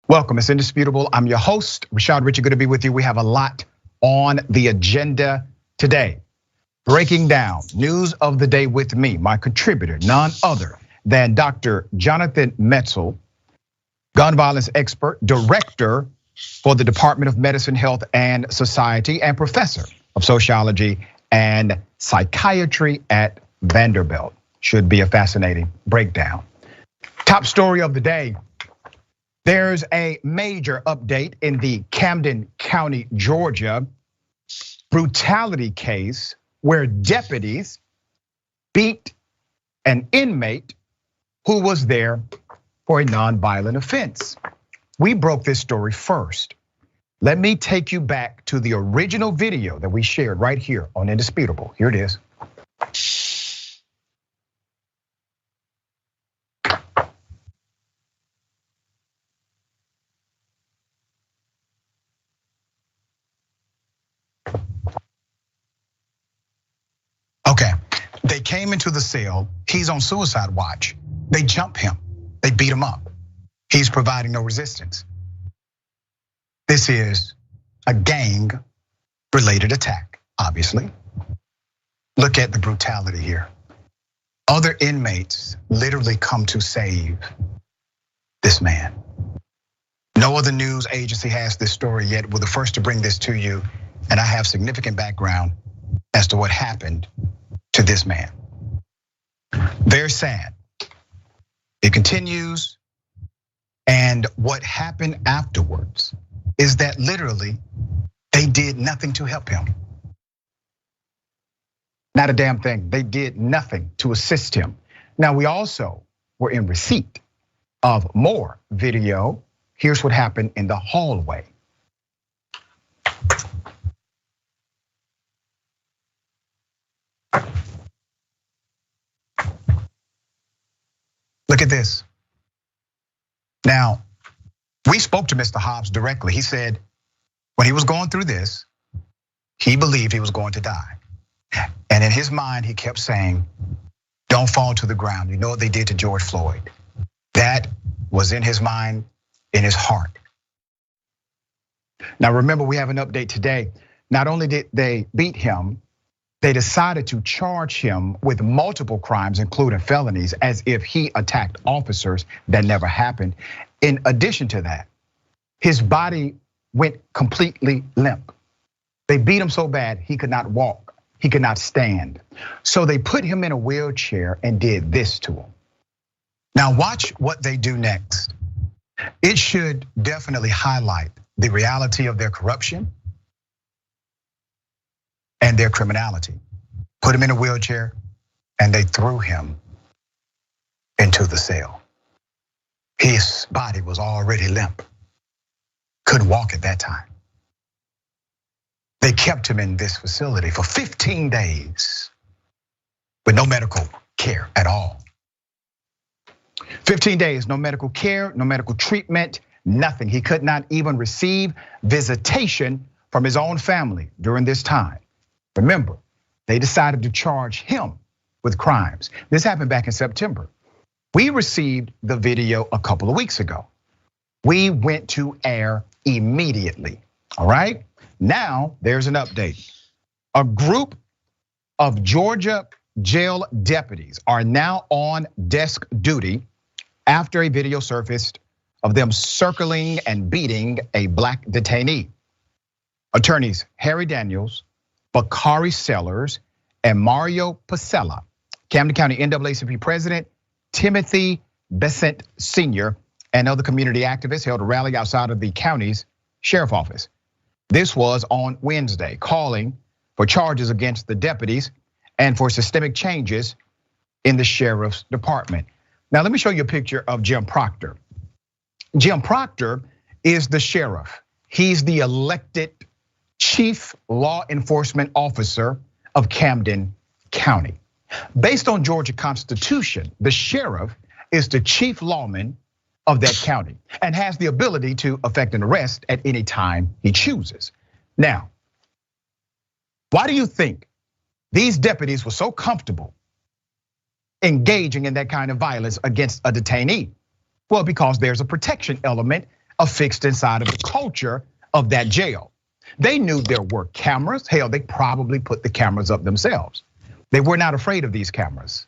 Welcome, it's Indisputable. I'm your host, Richey. Good to be with you. We have a lot on the agenda today. Breaking down news of the day with me, my contributor, none other than Dr. Jonathan Metzl, gun violence expert, director for the Department of Medicine, Health, and Society, and professor of sociology and psychiatry at Vanderbilt. Should be a fascinating breakdown. Top story of the day. There's a major update in the Camden County, Georgia brutality case where deputies beat an inmate who was there for a nonviolent offense. We broke this story first. Let me take you back to the original video that we shared right here on Indisputable. Here it is. Okay, they came into the cell. He's on suicide watch. They jump him. They beat him up. He's providing no resistance. This is a gang-related attack, obviously. Look at the brutality here. Other inmates literally come to save this man. No other news agency has this story yet. We're the first to bring this to you, and I have significant background as to what happened to this man. Very sad. It continues, and what happened afterwards is that literally they did nothing to help him. Not a damn thing. They did nothing to assist him. Now, we also were in receipt of more video. Here's what happened in the hallway. Look at this. Now, we spoke to Mr. Hobbs directly. He said when he was going through this, he believed he was going to die. And in his mind, he kept saying, don't fall to the ground. You know what they did to George Floyd. That was in his mind, in his heart. Now, remember, we have an update today. Not only did they beat him, they decided to charge him with multiple crimes, including felonies, as if he attacked officers. That never happened. In addition to that, his body went completely limp. They beat him so bad he could not walk, he could not stand. So they put him in a wheelchair and did this to him. Now watch what they do next. It should definitely highlight the reality of their corruption and their criminality. Put him in a wheelchair and they threw him into the cell. His body was already limp, couldn't walk at that time. They kept him in this facility for 15 days with no medical care at all. 15 days, no medical care, no medical treatment, nothing. He could not even receive visitation from his own family during this time. Remember, they decided to charge him with crimes. This happened back in September. We received the video a couple of weeks ago. We went to air immediately, all right? Now, there's an update. A group of Georgia jail deputies are now on desk duty after a video surfaced of them circling and beating a black detainee. Attorneys Harry Daniels, Bakari Sellers, and Mario Pacella, Camden County NAACP President Timothy Besant Sr., and other community activists held a rally outside of the county's sheriff office. This was on Wednesday, calling for charges against the deputies and for systemic changes in the sheriff's department. Now, let me show you a picture of Jim Proctor. Jim Proctor is the sheriff. He's the elected chief law enforcement officer of Camden County. Based on Georgia Constitution, the sheriff is the chief lawman of that county and has the ability to effect an arrest at any time he chooses. Now, why do you think these deputies were so comfortable engaging in that kind of violence against a detainee? Well, because there's a protection element affixed inside of the culture of that jail. They knew there were cameras. Hell, they probably put the cameras up themselves. They were not afraid of these cameras.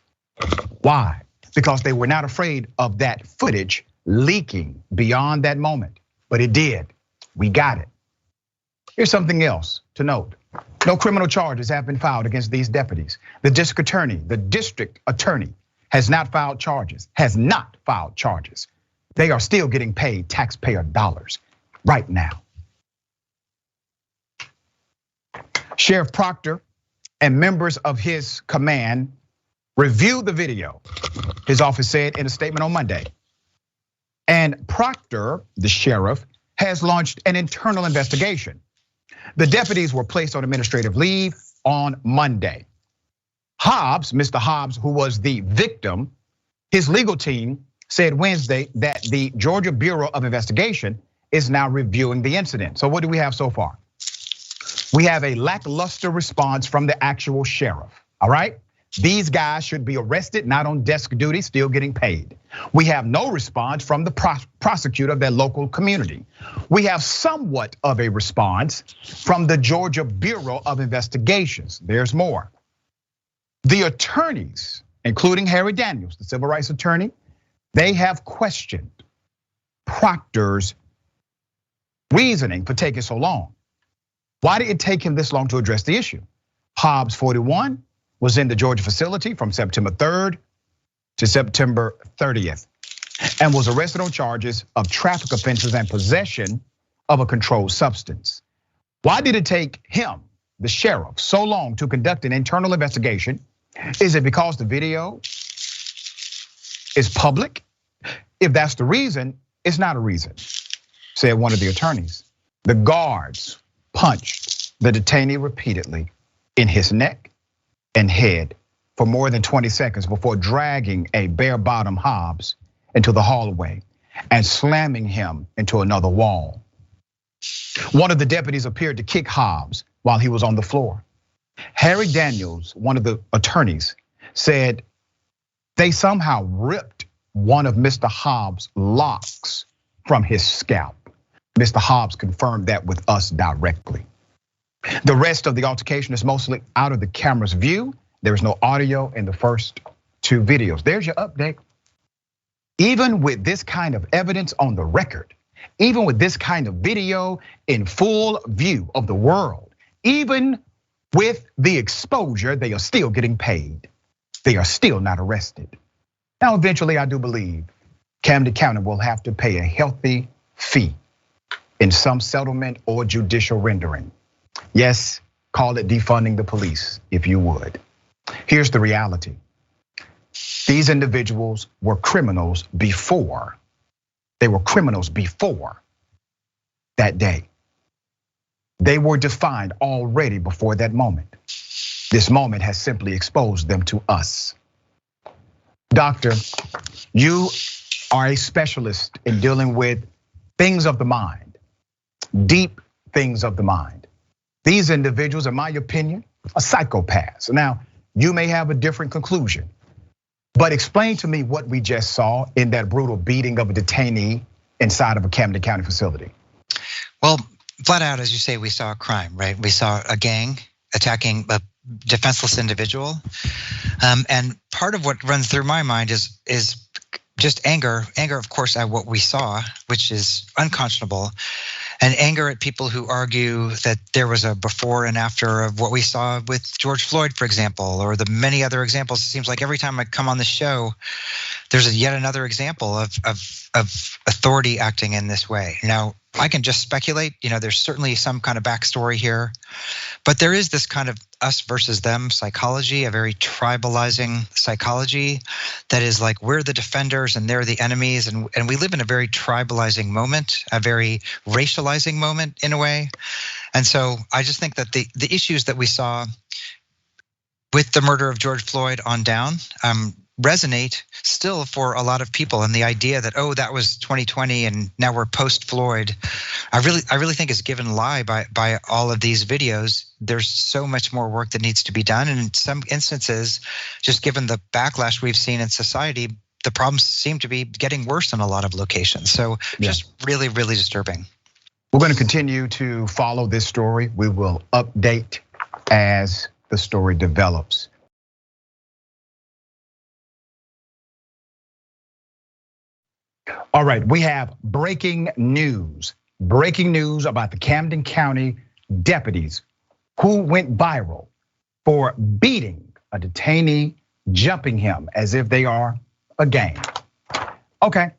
Why? Because they were not afraid of that footage leaking beyond that moment. But it did. We got it. Here's something else to note. No criminal charges have been filed against these deputies. The district attorney has not filed charges, They are still getting paid taxpayer dollars right now. Sheriff Proctor and members of his command reviewed the video, his office said in a statement on Monday. And Proctor, the sheriff, has launched an internal investigation. The deputies were placed on administrative leave on Monday. Hobbs, Mr. Hobbs, who was the victim, his legal team said Wednesday that the Georgia Bureau of Investigation is now reviewing the incident. So what do we have so far? We have a lackluster response from the actual sheriff, all right? These guys should be arrested, not on desk duty, still getting paid. We have no response from the prosecutor of that local community. We have somewhat of a response from the Georgia Bureau of Investigations. There's more. The attorneys, including Harry Daniels, the civil rights attorney, they have questioned Proctor's reasoning for taking so long. Why did it take him this long to address the issue? Hobbs, 41, was in the Georgia facility from September 3rd to September 30th and was arrested on charges of traffic offenses and possession of a controlled substance. Why did it take him, the sheriff, so long to conduct an internal investigation? Is it because the video is public? If that's the reason, it's not a reason, said one of the attorneys. The guards punched the detainee repeatedly in his neck and head for more than 20 seconds before dragging a bare-bottom Hobbs into the hallway and slamming him into another wall. One of the deputies appeared to kick Hobbs while he was on the floor. Harry Daniels, one of the attorneys, said they somehow ripped one of Mr. Hobbs' locks from his scalp. Mr. Hobbs confirmed that with us directly. The rest of the altercation is mostly out of the camera's view. There is no audio in the first two videos. There's your update. Even with this kind of evidence on the record, even with this kind of video in full view of the world, even with the exposure, they are still getting paid. They are still not arrested. Now, eventually, I do believe Camden County will have to pay a healthy fee in some settlement or judicial rendering. Yes, call it defunding the police, if you would. Here's the reality. These individuals were criminals before. They were criminals before that day. They were defined already before that moment. This moment has simply exposed them to us. Doctor, you are a specialist in dealing with things of the mind, deep things of the mind. These individuals, in my opinion, are psychopaths. Now, you may have a different conclusion, but explain to me what we just saw in that brutal beating of a detainee inside of a Camden County facility. Well, flat out, as you say, we saw a crime, right? We saw a gang attacking a defenseless individual. And part of what runs through my mind is just anger, of course, at what we saw, which is unconscionable, and anger at people who argue that there was a before and after of what we saw with George Floyd, for example, or the many other examples. It seems like every time I come on the show, there's yet another example of authority acting in this way. Now, I can just speculate, there's certainly some kind of backstory here, but there is this kind of us versus them psychology, a very tribalizing psychology that is like we're the defenders and they're the enemies, and we live in a very tribalizing moment, a very racializing moment in a way. And so I just think that the issues that we saw with the murder of George Floyd on down resonate still for a lot of people, and the idea that that was 2020 and now we're post Floyd, I really think is given lie by all of these videos. There's so much more work that needs to be done, and in some instances, just given the backlash we've seen in society, the problems seem to be getting worse in a lot of locations. So just really, really disturbing. We're going to continue to follow this story. We will update as the story develops. All right, we have breaking news. Breaking news about the Camden County deputies who went viral for beating a detainee, jumping him as if they are a gang. Okay,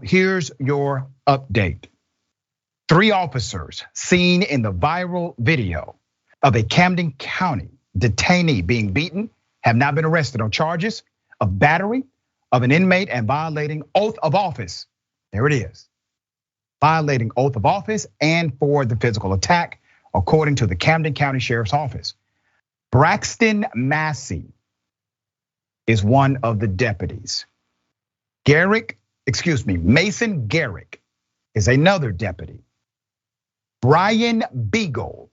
here's your update. 3 officers seen in the viral video of a Camden County detainee being beaten have now been arrested on charges of battery of an inmate and violating oath of office. There it is. Violating oath of office and for the physical attack, according to the Camden County Sheriff's Office. Braxton Massey is one of the deputies. Mason Garrick is another deputy. Ryan Beagle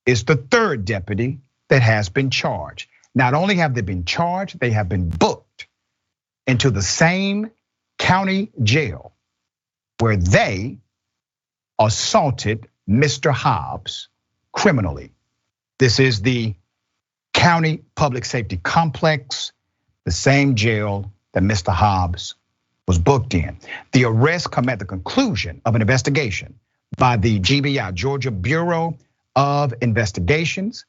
is the 3rd deputy that has been charged. Not only have they been charged, they have been booked into the same county jail where they assaulted Mr. Hobbs criminally. This is the County Public Safety Complex, the same jail that Mr. Hobbs was booked in. The arrests come at the conclusion of an investigation by the GBI, Georgia Bureau of Investigations.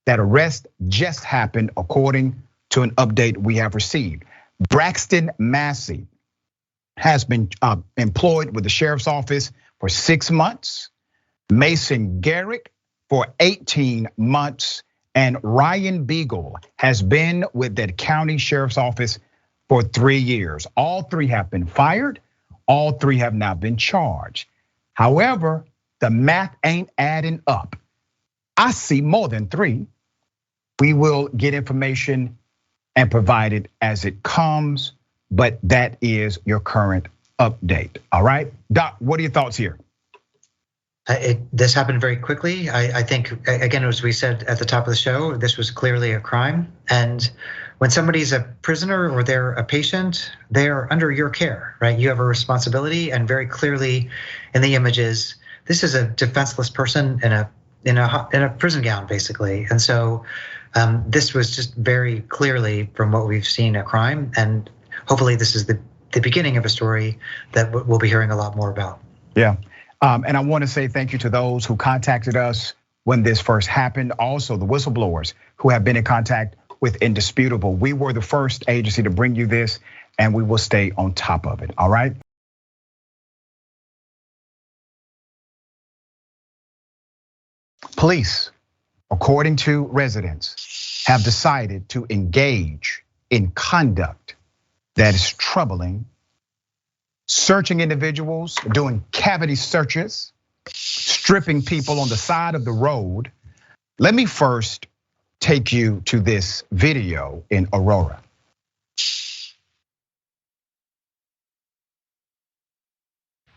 That arrest just happened according to an update we have received. Braxton Massey has been employed with the Sheriff's Office for 6 months, Mason Garrick for 18 months, and Ryan Beagle has been with that county Sheriff's Office for 3 years. All 3 have been fired. All 3 have now been charged. However, the math ain't adding up. I see more than 3. We will get information and provide it as it comes, but that is your current update. All right, Doc, what are your thoughts here? This happened very quickly. I think, again, as we said at the top of the show, this was clearly a crime. And when somebody's a prisoner or they're a patient, they're under your care, right? You have a responsibility, and very clearly in the images, this is a defenseless person in a prison gown, basically. And so this was just very clearly, from what we've seen, a crime. And hopefully this is the beginning of a story that we'll be hearing a lot more about. Yeah, and I want to say thank you to those who contacted us when this first happened. Also, the whistleblowers who have been in contact with Indisputable. We were the first agency to bring you this, and we will stay on top of it, all right? Police, according to residents, have decided to engage in conduct that is troubling, searching individuals, doing cavity searches, stripping people on the side of the road. Let me first take you to this video in Aurora.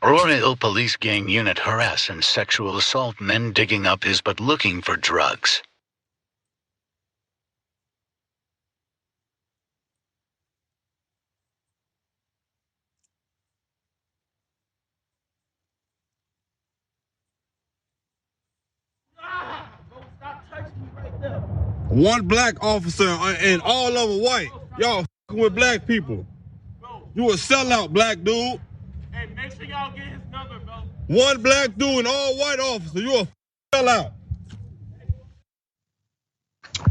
Aurora Hill Police Gang Unit harass and sexual assault men digging up his but looking for drugs. One black officer and all of them white. Y'all with black people. You a sellout, black dude. Hey, make sure y'all get his number, bro. One black dude and all white officer. You a sellout.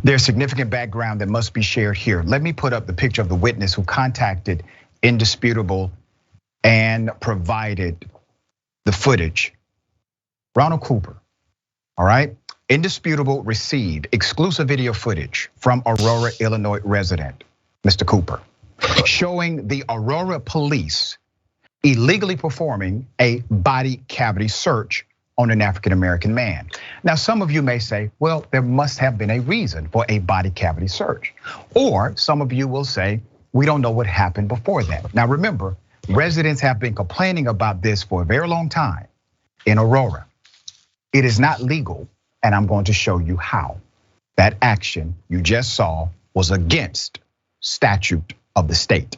There's significant background that must be shared here. Let me put up the picture of the witness who contacted Indisputable and provided the footage. Ronald Cooper, all right? Indisputable received exclusive video footage from Aurora, Illinois resident, Mr. Cooper, showing the Aurora police illegally performing a body cavity search on an African-American man. Now, some of you may say, well, there must have been a reason for a body cavity search. Or some of you will say, we don't know what happened before that. Now, remember, residents have been complaining about this for a very long time in Aurora. It is not legal, and I'm going to show you how. That action you just saw was against statute of the state.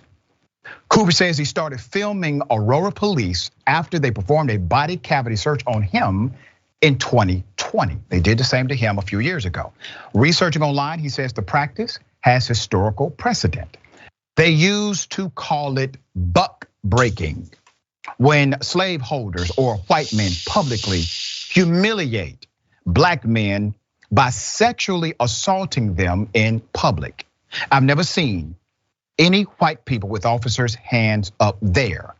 Cooper says he started filming Aurora police after they performed a body cavity search on him in 2020. They did the same to him a few years ago. Researching online, he says the practice has historical precedent. They used to call it buck breaking, when slaveholders or white men publicly humiliate black men by sexually assaulting them in public. I've never seen any white people with officers' hands up there.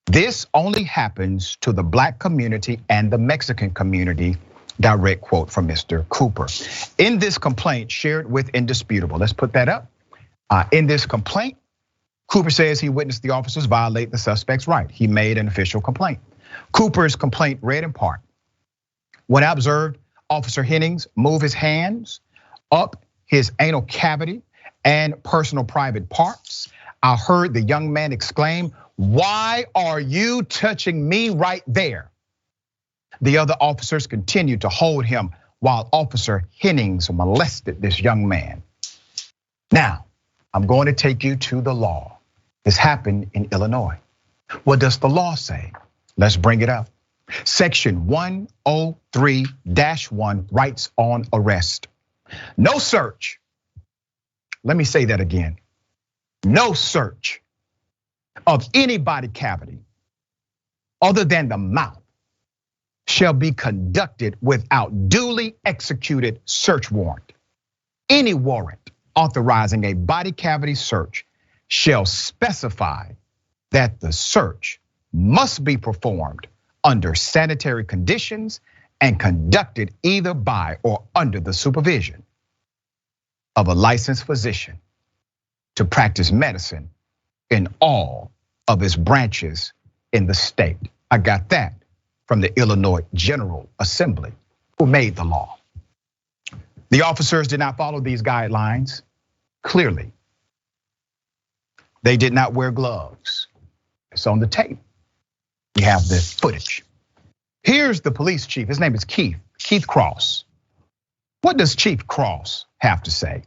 This only happens to the black community and the Mexican community. Direct quote from Mr. Cooper. In this complaint shared with Indisputable, let's put that up. In this complaint, Cooper says he witnessed the officers violate the suspect's right. He made an official complaint. Cooper's complaint read in part, when I observed Officer Hennings move his hands up his anal cavity and personal private parts, I heard the young man exclaim, "Why are you touching me right there?" The other officers continued to hold him while Officer Hennings molested this young man. Now, I'm going to take you to the law. This happened in Illinois. What does the law say? Let's bring it up. Section 103-1 writes on arrest. No search. Let me say that again. No search of any body cavity other than the mouth shall be conducted without duly executed search warrant. Any warrant authorizing a body cavity search shall specify that the search must be performed under sanitary conditions and conducted either by or under the supervision of a licensed physician to practice medicine in all of its branches in the state. I got that from the Illinois General Assembly, who made the law. The officers did not follow these guidelines, clearly. They did not wear gloves. It's on the tape. You have the footage. Here's the police chief, his name is Keith Cross. What does Chief Cross have to say?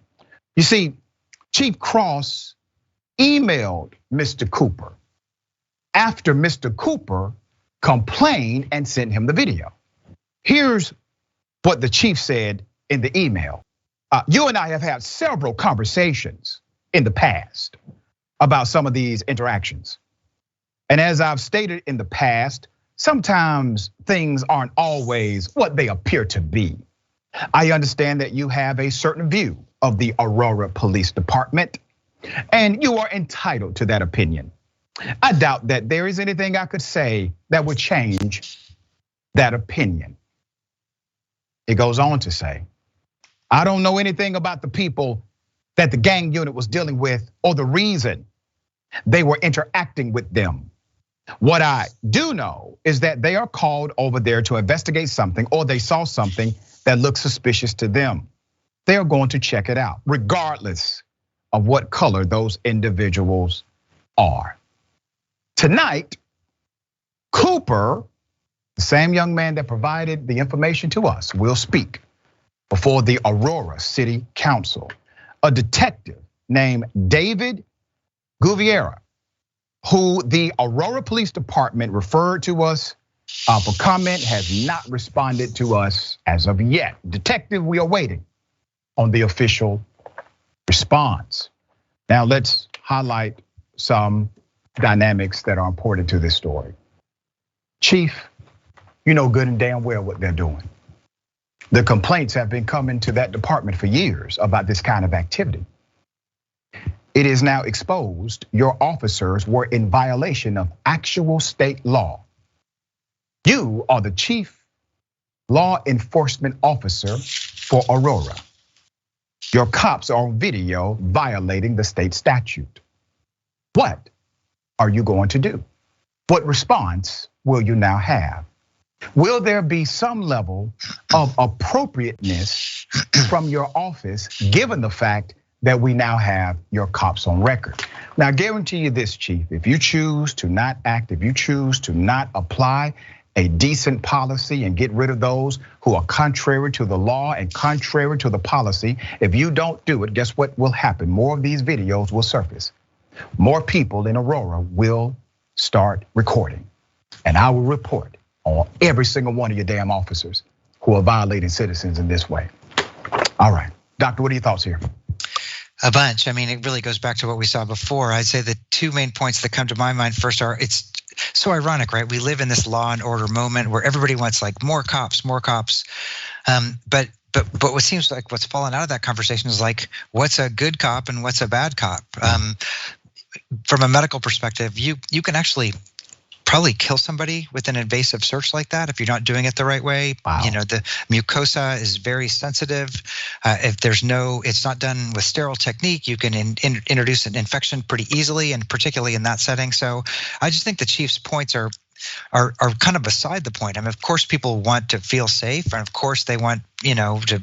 You see, Chief Cross emailed Mr. Cooper after Mr. Cooper complained and sent him the video. Here's what the chief said in the email. You and I have had several conversations in the past about some of these interactions. And as I've stated in the past, sometimes things aren't always what they appear to be. I understand that you have a certain view of the Aurora Police Department, and you are entitled to that opinion. I doubt that there is anything I could say that would change that opinion. It goes on to say, I don't know anything about the people that the gang unit was dealing with or the reason they were interacting with them. What I do know is that they are called over there to investigate something, or they saw something that looks suspicious to them. They are going to check it out, regardless of what color those individuals are. Tonight, Cooper, the same young man that provided the information to us, will speak before the Aurora City Council. A detective named David Guevara, who the Aurora Police Department referred to us for comment, has not responded to us as of yet. Detective, we are waiting on the official response. Now let's highlight some dynamics that are important to this story. Chief, you know good and damn well what they're doing. The complaints have been coming to that department for years about this kind of activity. It is now exposed your officers were in violation of actual state law. You are the chief law enforcement officer for Aurora. Your cops are on video violating the state statute. What are you going to do? What response will you now have? Will there be some level of appropriateness from your office, given the fact that we now have your cops on record? Now, I guarantee you this, Chief, if you choose to not act, if you choose to not apply a decent policy and get rid of those who are contrary to the law and contrary to the policy, if you don't do it, guess what will happen? More of these videos will surface. more people in Aurora will start recording. And I will report on every single one of your damn officers who are violating citizens in this way. All right, Doctor, what are your thoughts here? A bunch. I mean, it really goes back to what we saw before. I'd say the two main points that come to my mind first are, it's so ironic, right? We live in this law and order moment where everybody wants like more cops, more cops. But what seems like what's fallen out of that conversation is like, what's a good cop and what's a bad cop? From a medical perspective, you can actually probably kill somebody with an invasive search like that if you're not doing it the right way. Wow. You know, the mucosa is very sensitive. If it's not done with sterile technique, you can introduce an infection pretty easily, and particularly in that setting. So I just think the chief's points are kind of beside the point. I mean, of course, people want to feel safe, and of course, they want to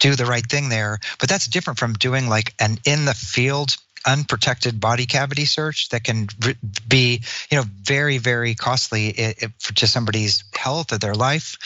do the right thing there. But that's different from doing like an in the field unprotected body cavity search that can be, very, very costly to somebody's health or their life.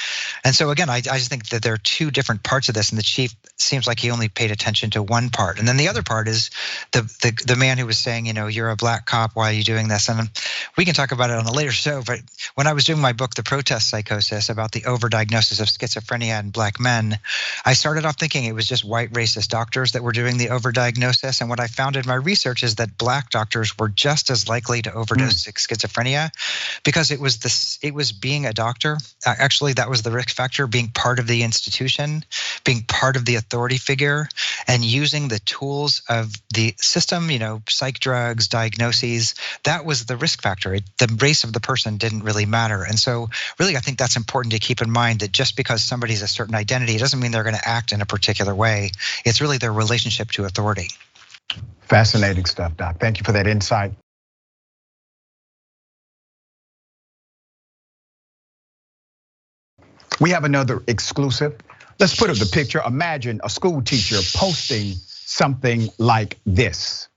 And so again, I just think that there are two different parts of this, and the chief seems like he only paid attention to one part. And then the other part is the man who was saying, you're a black cop, why are you doing this? And we can talk about it on a later show, but when I was doing my book, The Protest Psychosis, about the overdiagnosis of schizophrenia in black men, I started off thinking it was just white racist doctors that were doing the overdiagnosis. And what I found in my research is that black doctors were just as likely to overdose schizophrenia, because it was being a doctor. Actually, that was the risk factor, being part of the institution, being part of the authority figure, and using the tools of the system, psych drugs, diagnoses. That was the risk factor. The race of the person didn't really matter. And so really, I think that's important to keep in mind, that just because somebody's a certain identity, it doesn't mean they're going to act in a particular way. It's really their relationship to authority. Fascinating stuff, Doc. Thank you for that insight. We have another exclusive. Let's put up the picture. Imagine a school teacher posting something like this.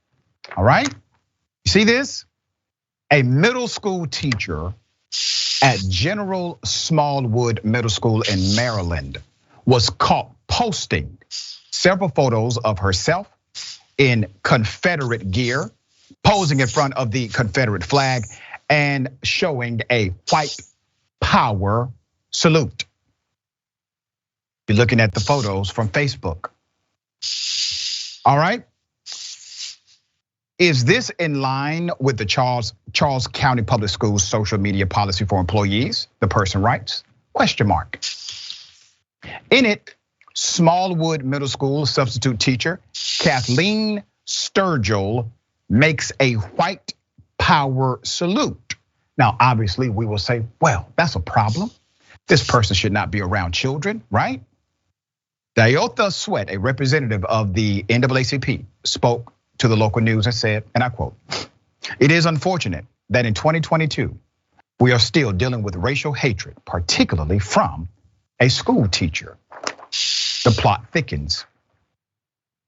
All right? You see this? A middle school teacher at General Smallwood Middle School in Maryland was caught posting several photos of herself in Confederate gear, posing in front of the Confederate flag and showing a white power salute. You're looking at the photos from Facebook. All right. Is this in line with the Charles County Public Schools social media policy for employees? The person writes, ? In it, Smallwood Middle School substitute teacher Kathleen Sturgill makes a white power salute. Now, obviously, we will say, well, that's a problem. This person should not be around children, right? Diotha Sweat, a representative of the NAACP, spoke to the local news and said, and I quote, "It is unfortunate that in 2022, we are still dealing with racial hatred, particularly from a school teacher. The plot thickens.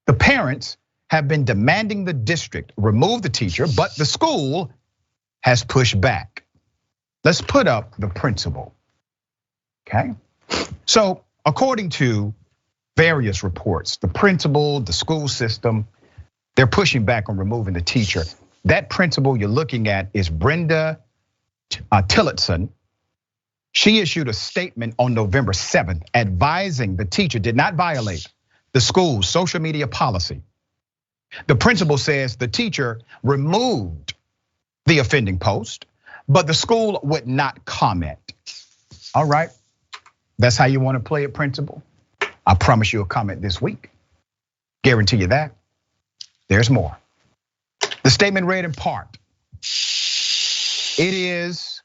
The parents have been demanding the district remove the teacher, but the school has pushed back." Let's put up the principal, okay? So according to various reports, the principal, the school system, they're pushing back on removing the teacher. That principal you're looking at is Brenda Tillotson. She issued a statement on November 7th advising the teacher did not violate the school's social media policy. The principal says the teacher removed the offending post, but the school would not comment. All right, that's how you want to play it, principal? I promise you a comment this week. Guarantee you that. There's more. The statement read in part, "It is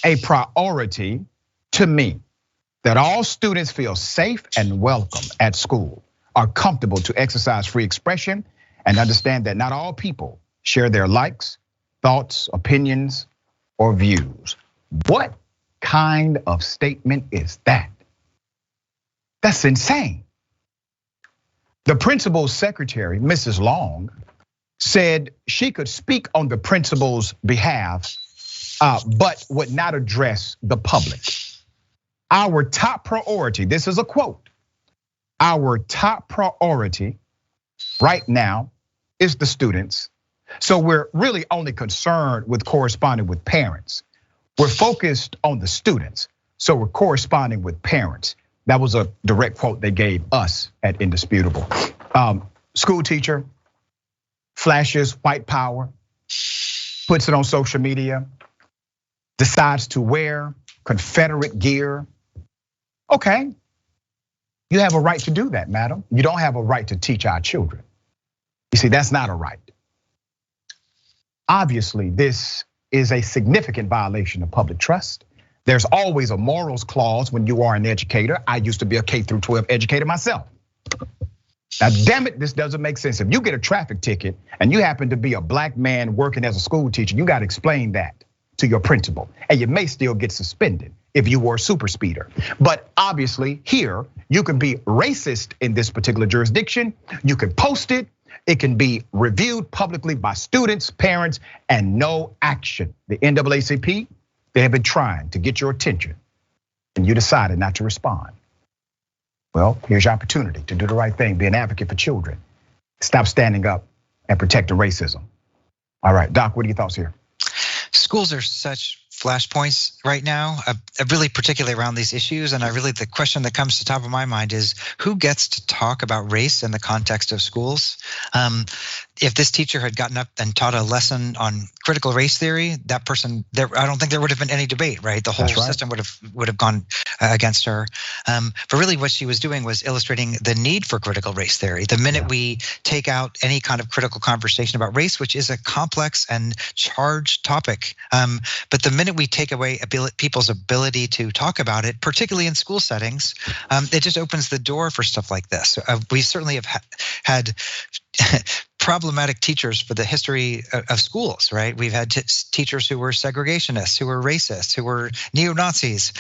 a priority to me that all students feel safe and welcome at school, are comfortable to exercise free expression, and understand that not all people share their likes, thoughts, opinions, or views." What kind of statement is that? That's insane. The principal's secretary, Mrs. Long, said she could speak on the principal's behalf, but would not address the public. "Our top priority," this is a quote, "our top priority right now is the students. So we're really only concerned with corresponding with parents. We're focused on the students, so we're corresponding with parents. That was a direct quote they gave us at Indisputable. School teacher flashes white power, puts it on social media, decides to wear Confederate gear. Okay, you have a right to do that, madam. You don't have a right to teach our children. You see, that's not a right. Obviously, this is a significant violation of public trust. There's always a morals clause when you are an educator. I used to be a K through 12 educator myself. Now, damn it, this doesn't make sense. If you get a traffic ticket and you happen to be a black man working as a school teacher, you got to explain that to your principal. And you may still get suspended if you were a super speeder. But obviously here, you can be racist in this particular jurisdiction. You can post it. It can be reviewed publicly by students, parents, and no action. The NAACP, they have been trying to get your attention and you decided not to respond. Well, here's your opportunity to do the right thing, be an advocate for children. Stop standing up and protecting racism. All right, Doc, what are your thoughts here? Schools are such flashpoints right now, really particularly around these issues. And the question that comes to the top of my mind is who gets to talk about race in the context of schools? If this teacher had gotten up and taught a lesson on critical race theory, that person, I don't think there would have been any debate, right? The whole system would have gone against her. But really what she was doing was illustrating the need for critical race theory. The minute we take out any kind of critical conversation about race, which is a complex and charged topic, but the minute we take away people's ability to talk about it, particularly in school settings, it just opens the door for stuff like this. We certainly have had problematic teachers for the history of schools, right? We've had teachers who were segregationists, who were racists, who were neo-Nazis.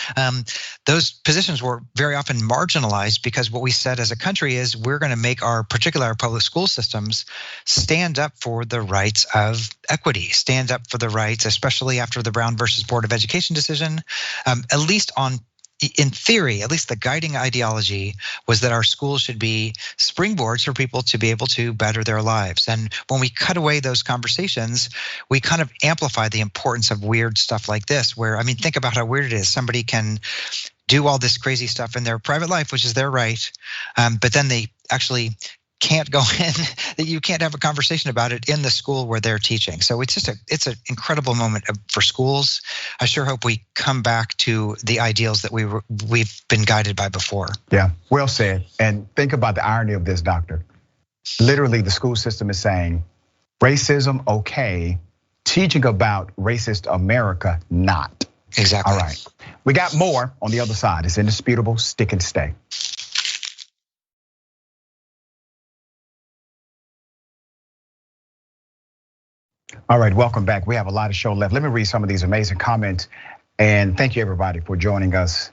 Those positions were very often marginalized because what we said as a country is we're going to make our public school systems stand up for the rights of equity, stand up for the rights, especially after the Brown versus Board of Education decision, at least in theory, at least the guiding ideology was that our schools should be springboards for people to be able to better their lives. And when we cut away those conversations, we kind of amplify the importance of weird stuff like this, where, I mean, think about how weird it is. Somebody can do all this crazy stuff in their private life, which is their right, but then they actually can't go in, that you can't have a conversation about it in the school where they're teaching. So it's an incredible moment for schools. I sure hope we come back to the ideals that we've been guided by before. Yeah, well said. And think about the irony of this, Doctor. Literally, the school system is saying racism, okay, teaching about racist America, not. Exactly. All right, we got more on the other side. It's Indisputable, stick and stay. All right, welcome back. We have a lot of show left. Let me read some of these amazing comments. And thank you everybody for joining us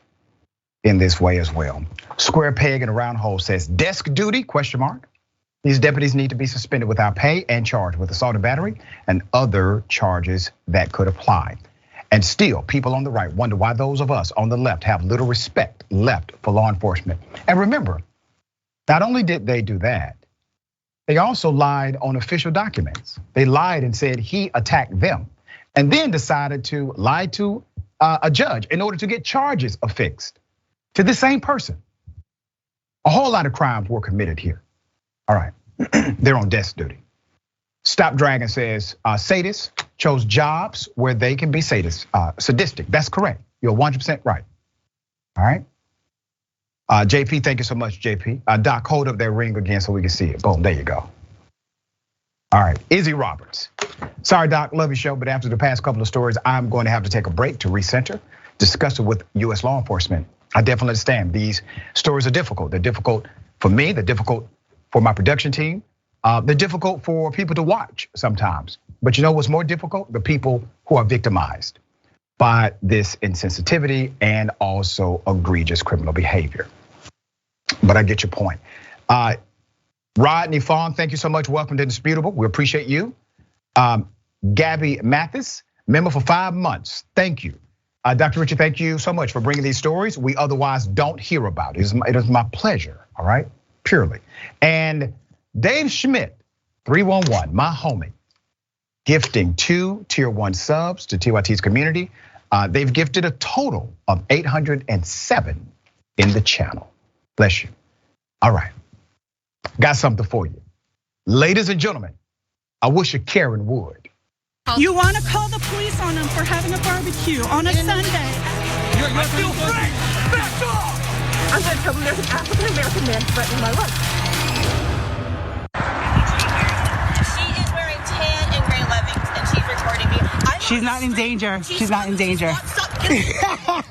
in this way as well. Square peg in a round hole says, desk duty, question mark. These deputies need to be suspended without pay and charged with assault and battery and other charges that could apply. And still, people on the right wonder why those of us on the left have little respect left for law enforcement. And remember, not only did they do that, they also lied on official documents. They lied and said he attacked them and then decided to lie to a judge in order to get charges affixed to the same person. A whole lot of crimes were committed here. All right, they're on desk duty. Stop Dragon says, sadists chose jobs where they can be sadistic. That's correct, you're 100% right, all right? JP, thank you so much, JP. Doc, hold up that ring again so we can see it. Boom, there you go. All right, Izzy Roberts. Sorry, Doc, love your show, but after the past couple of stories, I'm going to have to take a break to recenter, discuss it with US law enforcement. I definitely understand these stories are difficult. They're difficult for me, they're difficult for my production team. They're difficult for people to watch sometimes. But you know what's more difficult? The people who are victimized by this insensitivity and also egregious criminal behavior. But I get your point. Rodney Fong, thank you so much. Welcome to Indisputable. We appreciate you. Gabby Mathis, member for 5 months. Thank you. Dr. Richey, thank you so much for bringing these stories we otherwise don't hear about. It is my pleasure, all right? Purely. And Dave Schmidt, 311, my homie. gifting 2 Tier 1 subs to TYT's community. They've gifted a total of 807 in the channel. Bless you. All right, got something for you. Ladies and gentlemen, I wish a Karen would. You want to call the police on them for having a barbecue on a Sunday. I feel free! Back off! I'm going to tell them there's an African-American man threatening my life. She is wearing tan and gray leggings, and she's recording me. She's not in danger. She's not in danger. Stop hitting me! Stop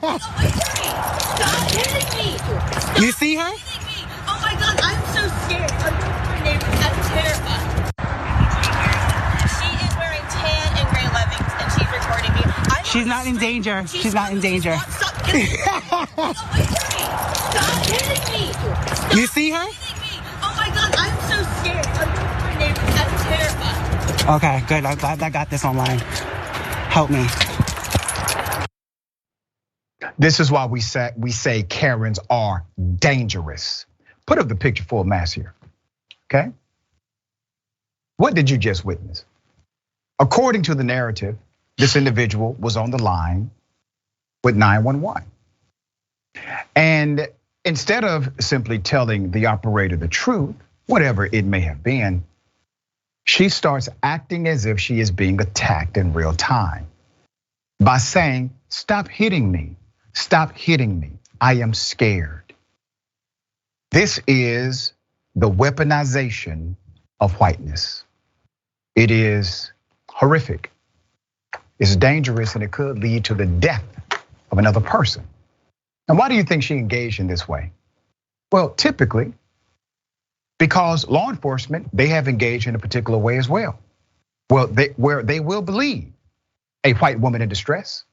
hitting me! Stop You see her? hitting me! Oh my God, I'm so scared. I'm going to my neighbors. I'm terrified. She is wearing tan and gray leggings, and she's recording me. She's not in danger. She's not in danger. Stop hitting me! Stop hitting me! Stop You see her? hitting me! Oh my God, I'm so scared. I'm going to my neighbors. I'm terrified. Okay, good. I'm glad I got this online. Help me. This is why we say Karens are dangerous. Put up the picture full mass here, okay? What did you just witness? According to the narrative, this individual was on the line with 911. And instead of simply telling the operator the truth, whatever it may have been, she starts acting as if she is being attacked in real time by saying, "Stop hitting me, stop hitting me, I am scared." This is the weaponization of whiteness. It is horrific, it's dangerous, and it could lead to the death of another person. And why do you think she engaged in this way? Well, typically, because law enforcement, they have engaged in a particular way as well. Well, where they will believe a white woman in distress,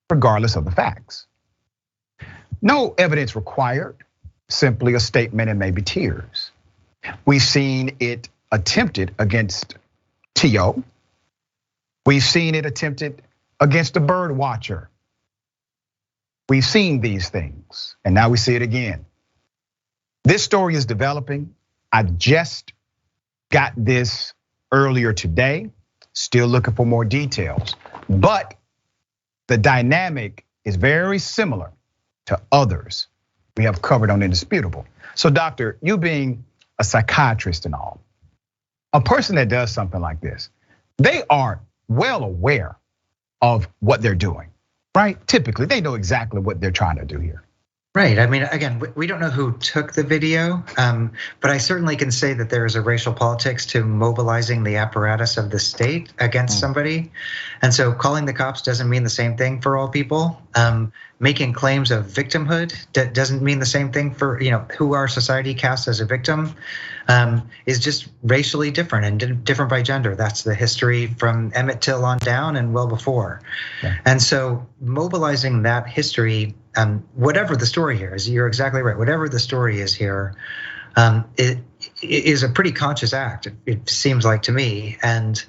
regardless of the facts. No evidence required, simply a statement and maybe tears. We've seen it attempted against T.O. We've seen it attempted against a bird watcher. We've seen these things, and now we see it again. This story is developing. I just got this earlier today, still looking for more details. But the dynamic is very similar to others we have covered on Indisputable. So doctor, you being a psychiatrist and all, a person that does something like this, they are well aware of what they're doing, right? Typically, they know exactly what they're trying to do here. Right. I mean, again, we don't know who took the video, but I certainly can say that there is a racial politics to mobilizing the apparatus of the state against somebody. And so calling the cops doesn't mean the same thing for all people. Making claims of victimhood doesn't mean the same thing for, who our society casts as a victim, is just racially different and different by gender. That's the history from Emmett Till on down and well before. Yeah. And so mobilizing that history, whatever the story here is, you're exactly right. Whatever the story is here, it is a pretty conscious act. It seems like to me, and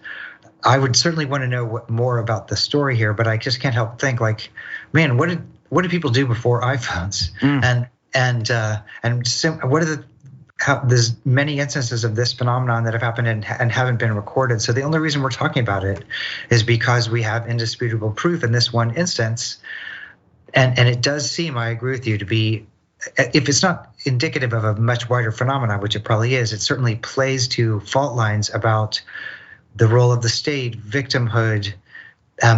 I would certainly want to know more about the story here. But I just can't help think, like, man, what did people do before iPhones? What are there's many instances of this phenomenon that have happened and haven't been recorded. So the only reason we're talking about it is because we have indisputable proof in this one instance. And it does seem, I agree with you, to be, if it's not indicative of a much wider phenomenon, which it probably is, it certainly plays to fault lines about the role of the state, victimhood,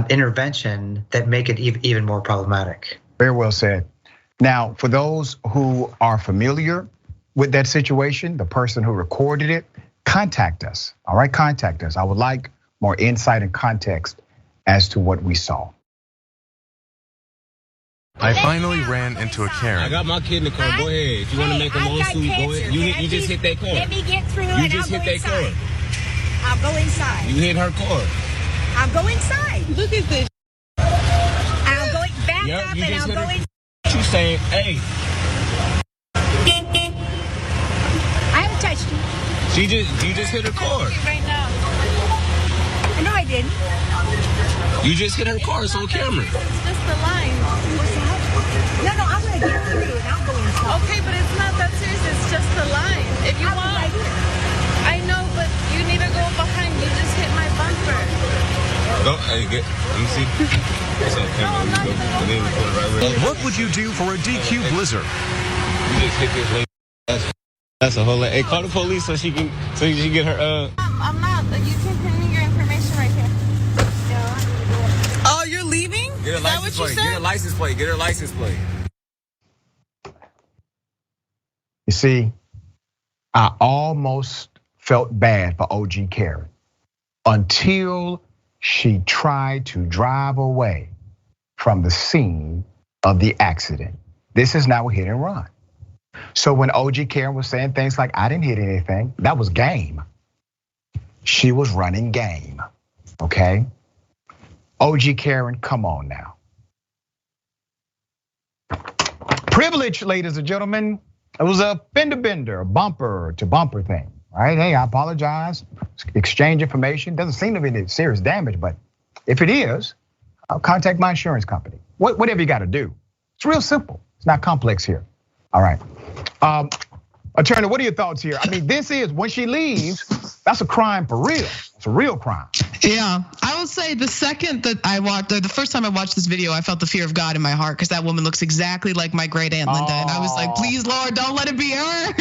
intervention that make it even more problematic. Very well said. Now, for those who are familiar with that situation, the person who recorded it, contact us, all right, contact us. I would like more insight and context as to what we saw. I finally ran into a Karen. I got my kid in the car. Go ahead. If you want to make a lawsuit, go ahead. You just hit that car. Let me get through You and just I'll hit go that inside. car. I'll go inside. You hit her car. I'll go inside. Look at this. I'll go back Yep, up you and just I'll hit go her. in. She's saying, hey. I haven't touched you. You just hit her car. Right now. No, I didn't. You just hit her car. It's on camera. It's just the line. No, I'm gonna get through and I'll go inside. Okay, but it's not that serious. It's just the line. If you want, Right here. I know, but you need to go behind. You just hit my bumper. Don't, hey, let me see. That's on camera. Let me go. And then we put it right where. What would you do for a DQ blizzard? You just hit this lady. That's a whole lot. Hey, call the police so she can get her. I'm not. You can put me your information right here. Oh, you're leaving? Get her license plate. Get her license plate. Get her license plate. You see, I almost felt bad for OG Karen until she tried to drive away from the scene of the accident. This is now a hit and run. So when OG Karen was saying things like, I didn't hit anything, that was game. She was running game, okay? OG Karen, come on now. Privilege, ladies and gentlemen. It was a fender bender, a bumper to bumper thing, right? Hey, I apologize. Exchange information. Doesn't seem to be any serious damage, but if it is, I'll contact my insurance company. Whatever you got to do. It's real simple. It's not complex here. All right. Attorney, what are your thoughts here? I mean, this is, when she leaves, that's a crime for real. It's a real crime. Yeah, I will say the second that I watched, the first time I watched this video, I felt the fear of God in my heart because that woman looks exactly like my great aunt Linda, and I was like, please, Lord, don't let it be her,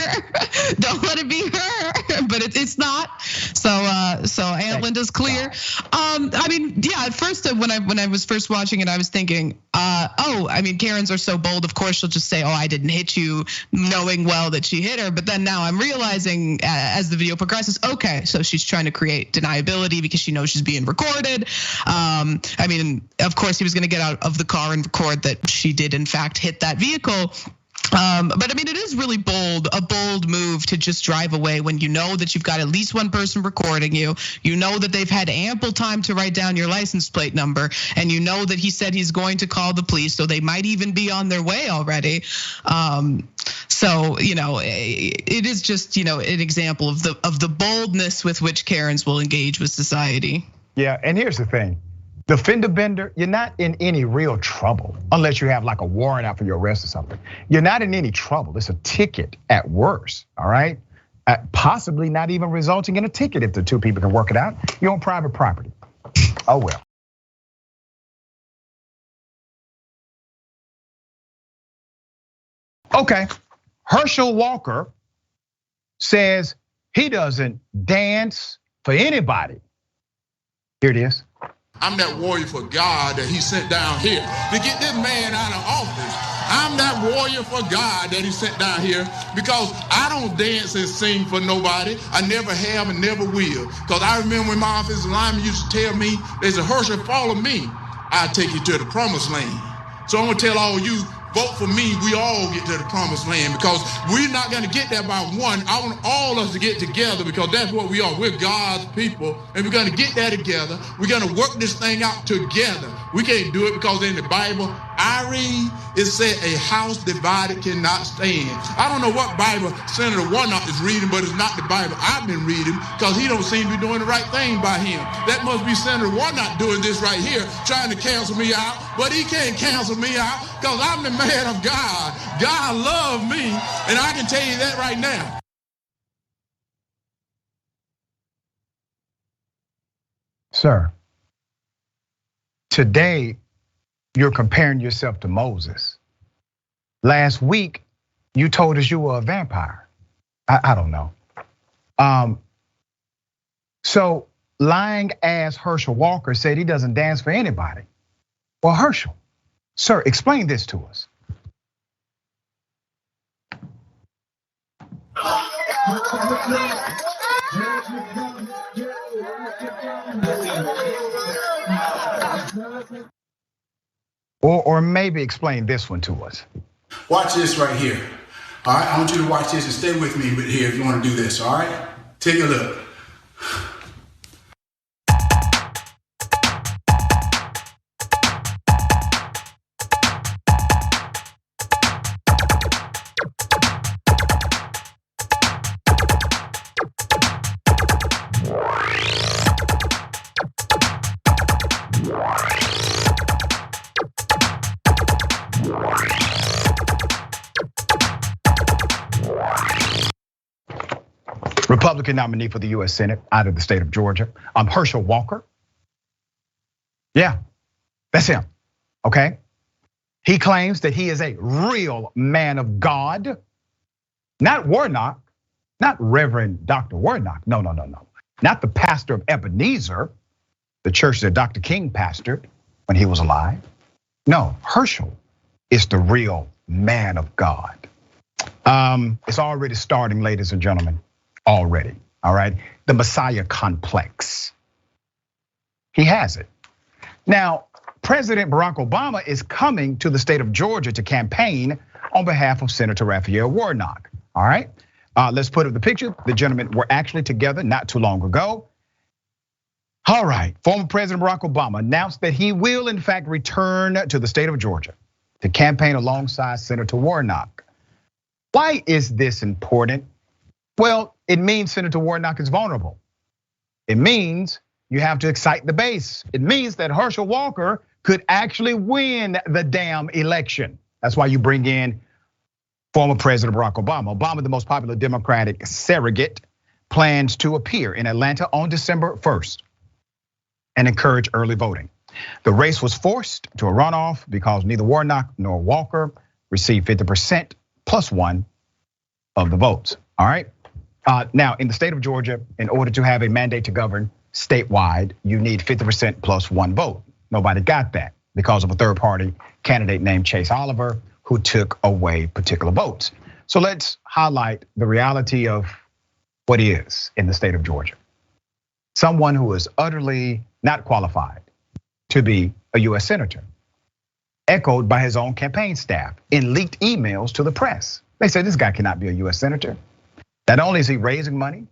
don't let it be her. But it's not. So Aunt Linda's clear. I mean, yeah. At first, when I was first watching it, I was thinking, I mean, Karens are so bold. Of course, she'll just say, I didn't hit you, knowing well that she hit her. But then now I'm realizing as the video progresses, okay, so she's trying to create deniability because she knows she's being recorded. I mean, of course, he was going to get out of the car and record that she did in fact hit that vehicle. But I mean, it is really a bold move to just drive away when you know that you've got at least one person recording you. You know that they've had ample time to write down your license plate number, and you know that he said he's going to call the police, so they might even be on their way already. So it is just an example of the boldness with which Karens will engage with society. Yeah, and here's the thing. The fender bender, you're not in any real trouble unless you have like a warrant out for your arrest or something. You're not in any trouble. It's a ticket at worst, all right? Possibly not even resulting in a ticket if the two people can work it out. You're on private property. Oh well. Okay, Herschel Walker says he doesn't dance for anybody. Here it is. I'm that warrior for God that he sent down here to get this man out of office. I'm that warrior for God that he sent down here because I don't dance and sing for nobody. I never have and never will. Because I remember when my office lineman used to tell me, they said, Herschel, follow me. I'll take you to the promised land. So I'm gonna tell all you, vote for me, we all get to the promised land because we're not gonna get there by one. I want all of us to get together because that's what we are. We're God's people and we're gonna get there together. We're gonna work this thing out together. We can't do it because in the Bible, I read, it said a house divided cannot stand. I don't know what Bible Senator Warnock is reading, but it's not the Bible I've been reading because he don't seem to be doing the right thing by him. That must be Senator Warnock doing this right here, trying to cancel me out, but he can't cancel me out because I'm the man of God. God loves me, and I can tell you that right now. Sir, today you're comparing yourself to Moses. Last week, you told us you were a vampire. I don't know. So lying ass Herschel Walker said he doesn't dance for anybody. Well, Herschel, sir, explain this to us. Or maybe explain this one to us. Watch this right here. All right, I want you to watch this and stay with me here if you want to do this, all right? Take a look. Republican nominee for the US Senate out of the state of Georgia. I'm Herschel Walker. Yeah, that's him, okay? He claims that he is a real man of God, not Warnock, not Reverend Dr. Warnock, no. Not the pastor of Ebenezer, the church that Dr. King pastored when he was alive. No, Herschel is the real man of God. It's already starting, ladies and gentlemen, already, all right? The Messiah complex. He has it. Now, President Barack Obama is coming to the state of Georgia to campaign on behalf of Senator Raphael Warnock, all right? Let's put up the picture. The gentlemen were actually together not too long ago. All right, former President Barack Obama announced that he will in fact return to the state of Georgia to campaign alongside Senator Warnock. Why is this important? Well, it means Senator Warnock is vulnerable. It means you have to excite the base. It means that Herschel Walker could actually win the damn election. That's why you bring in former President Barack Obama. Obama, the most popular Democratic surrogate, plans to appear in Atlanta on December 1st and encourage early voting. The race was forced to a runoff because neither Warnock nor Walker received 50% plus one of the votes, all right? Now, in the state of Georgia, in order to have a mandate to govern statewide, you need 50% plus one vote. Nobody got that because of a third party candidate named Chase Oliver who took away particular votes. So let's highlight the reality of what he is in the state of Georgia. Someone who is utterly not qualified to be a US senator, echoed by his own campaign staff in leaked emails to the press. They said this guy cannot be a US senator. Not only is he raising money,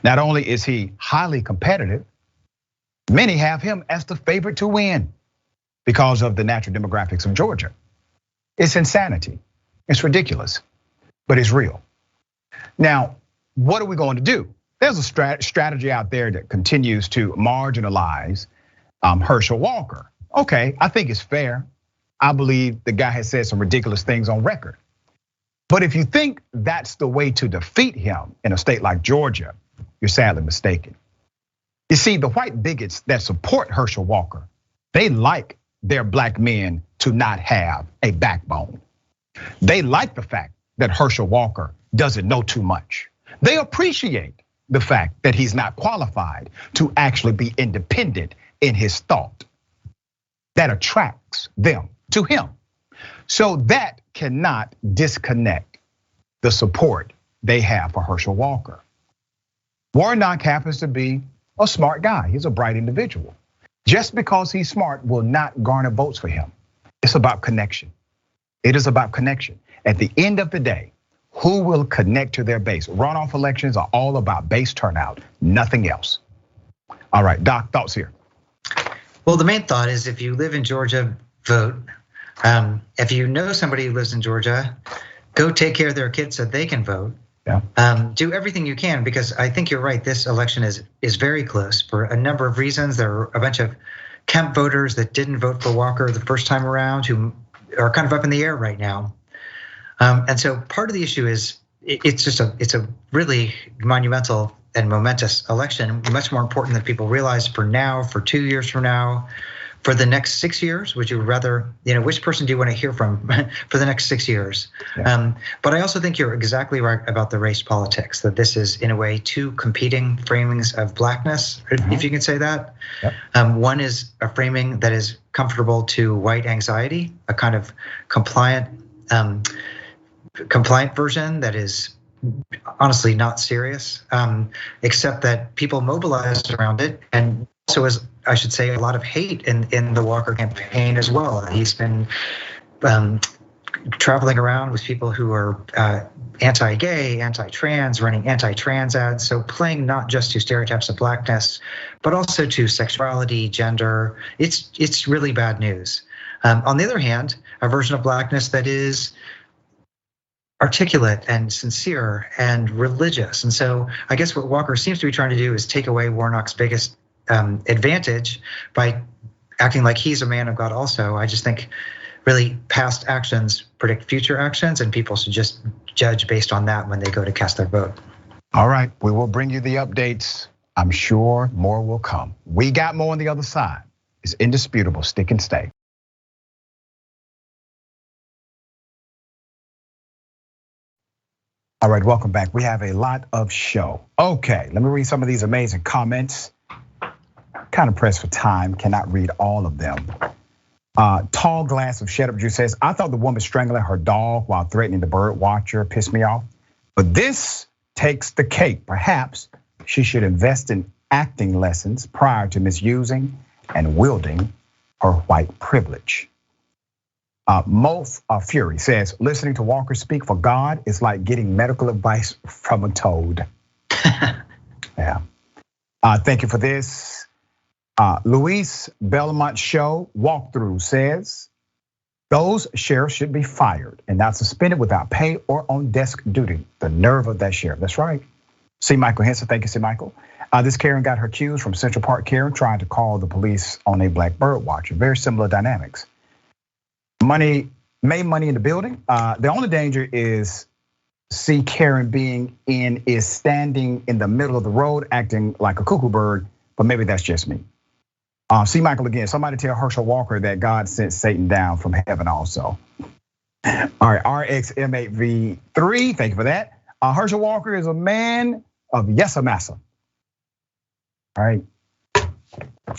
not only is he highly competitive, many have him as the favorite to win because of the natural demographics of Georgia. It's insanity, it's ridiculous, but it's real. Now, what are we going to do? There's a strategy out there that continues to marginalize Herschel Walker. Okay, I think it's fair. I believe the guy has said some ridiculous things on record. But if you think that's the way to defeat him in a state like Georgia, you're sadly mistaken. You see, the white bigots that support Herschel Walker, they like their black men to not have a backbone. They like the fact that Herschel Walker doesn't know too much. They appreciate the fact that he's not qualified to actually be independent in his thought. That attracts them to him. So that cannot disconnect the support they have for Herschel Walker. Warnock happens to be a smart guy. He's a bright individual. Just because he's smart will not garner votes for him. It's about connection. It is about connection. At the end of the day, who will connect to their base? Runoff elections are all about base turnout, nothing else. All right, Doc, thoughts here. Well, the main thought is if you live in Georgia, vote. If you know somebody who lives in Georgia, go take care of their kids so they can vote. Yeah. Do everything you can, because I think you're right. This election is very close for a number of reasons. There are a bunch of Kemp voters that didn't vote for Walker the first time around who are kind of up in the air right now. And so part of the issue is it's a really monumental and momentous election, much more important than people realize for now, for 2 years from now, for the next 6 years. Would you rather, which person do you want to hear from for the next 6 years? Yeah. But I also think you're exactly right about the race politics, that this is in a way two competing framings of blackness, if you can say that. Yep. One is a framing that is comfortable to white anxiety, a kind of compliant version that is honestly not serious, except that people mobilized around it, and also, as I should say, a lot of hate in the Walker campaign as well. He's been traveling around with people who are anti-gay, anti-trans, running anti-trans ads, so playing not just to stereotypes of blackness, but also to sexuality, gender. It's really bad news. On the other hand, a version of blackness that is articulate and sincere and religious. And so I guess what Walker seems to be trying to do is take away Warnock's biggest advantage by acting like he's a man of God also. I just think really past actions predict future actions, and people should just judge based on that when they go to cast their vote. All right, we will bring you the updates. I'm sure more will come. We got more on the other side. is Indisputable. Stick and stay. All right, welcome back. We have a lot of show. Okay, let me read some of these amazing comments. Kind of pressed for time, cannot read all of them. Tall glass of shut up juice says, I thought the woman strangling her dog while threatening the bird watcher pissed me off. But this takes the cake. Perhaps she should invest in acting lessons prior to misusing and wielding her white privilege. Moth Fury says, listening to Walker speak for God is like getting medical advice from a toad. Yeah. Thank you for this. Luis Belmont Show walkthrough says, those sheriffs should be fired and not suspended without pay or on desk duty. The nerve of that sheriff. That's right. C. Michael Henson, thank you, C. Michael. This Karen got her cues from Central Park Karen trying to call the police on a black bird watcher. Very similar dynamics. Made money in the building. The only danger is C. Karen is standing in the middle of the road acting like a cuckoo bird, but maybe that's just me. C. Michael again, somebody tell Herschel Walker that God sent Satan down from heaven also. All right, RXM8V3, thank you for that. Herschel Walker is a man of Yesamasa. All right,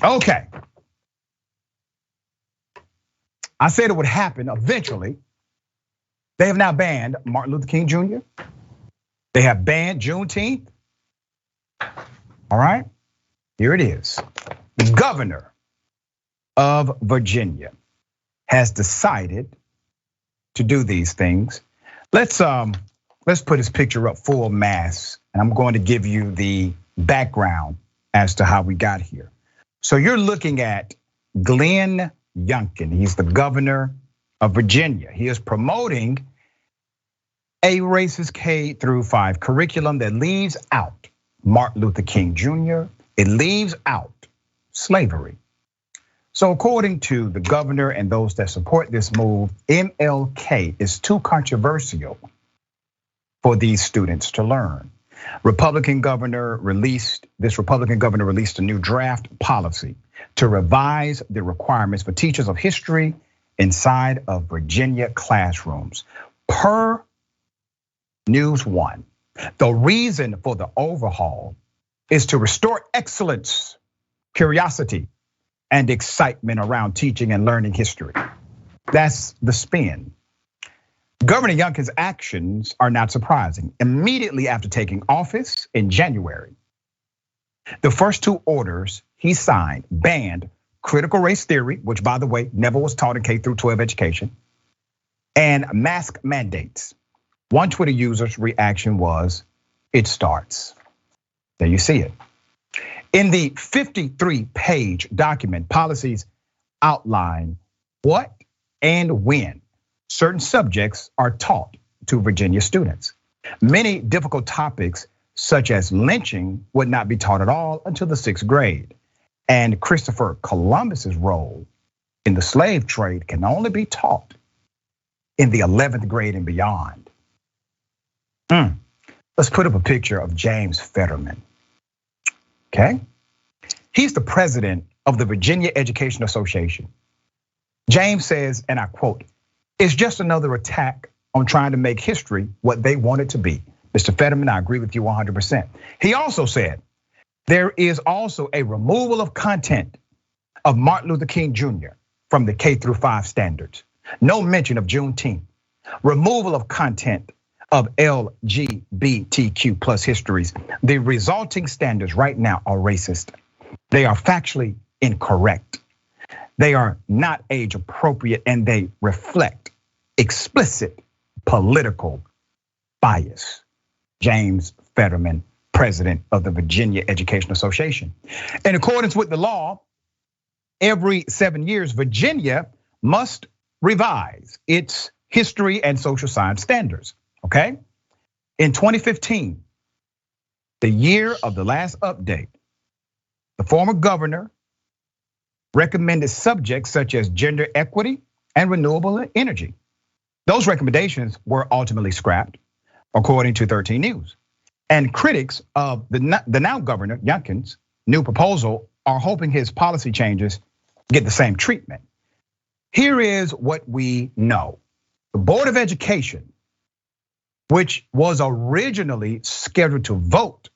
okay. I said it would happen eventually. They have now banned Martin Luther King Jr. They have banned Juneteenth. All right, here it is. The governor of Virginia has decided to do these things. Let's put his picture up full mass, and I'm going to give you the background as to how we got here. So you're looking at Glenn Youngkin. He's the governor of Virginia. He is promoting a racist K-5 curriculum that leaves out Martin Luther King Jr. It leaves out slavery. So according to the governor and those that support this move, MLK is too controversial for these students to learn. This Republican governor released a new draft policy to revise the requirements for teachers of history inside of Virginia classrooms. Per News One, the reason for the overhaul is to restore excellence, curiosity, and excitement around teaching and learning history. That's the spin. Governor Youngkin's actions are not surprising. Immediately after taking office in January, the first two orders he signed banned critical race theory, which by the way, never was taught in K-12 education, and mask mandates. One Twitter user's reaction was, it starts. There you see it. In the 53-page document, policies outline what and when certain subjects are taught to Virginia students. Many difficult topics such as lynching would not be taught at all until the 6th grade. And Christopher Columbus's role in the slave trade can only be taught in the 11th grade and beyond. Let's put up a picture of James Fetterman. Okay, he's the president of the Virginia Education Association. James says, and I quote, "It's just another attack on trying to make history what they want it to be." Mr. Fetterman, I agree with you 100%. He also said, there is also a removal of content of Martin Luther King Jr. from the K-5 standards. No mention of Juneteenth. Removal of content of LGBTQ plus histories. The resulting standards right now are racist. They are factually incorrect. They are not age appropriate and they reflect explicit political bias. James Fetterman, president of the Virginia Education Association. In accordance with the law, every 7 years, Virginia must revise its history and social science standards, okay? In 2015, the year of the last update, the former governor recommended subjects such as gender equity and renewable energy. Those recommendations were ultimately scrapped, according to 13 News. And critics of the now governor, Youngkin's new proposal are hoping his policy changes get the same treatment. Here is what we know. The Board of Education, which was originally scheduled to vote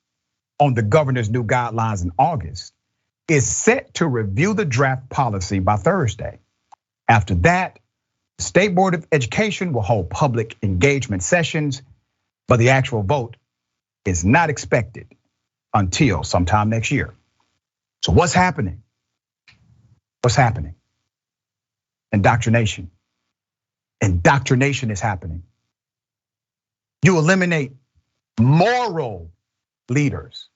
on the governor's new guidelines in August, is set to review the draft policy by Thursday. After that, the State Board of Education will hold public engagement sessions, but the actual vote is not expected until sometime next year. So what's happening? What's happening? Indoctrination. Indoctrination is happening. You eliminate moral leaders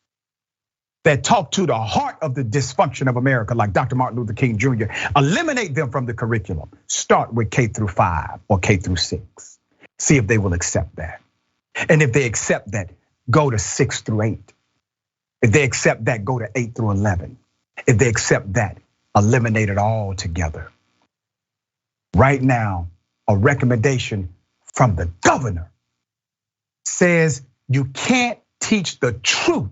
that talk to the heart of the dysfunction of America, like Dr. Martin Luther King Jr. Eliminate them from the curriculum. Start with K-5 or K-6. See if they will accept that. And if they accept that, go to 6-8. If they accept that, go to 8-11. If they accept that, eliminate it all together. Right now, a recommendation from the governor says you can't teach the truth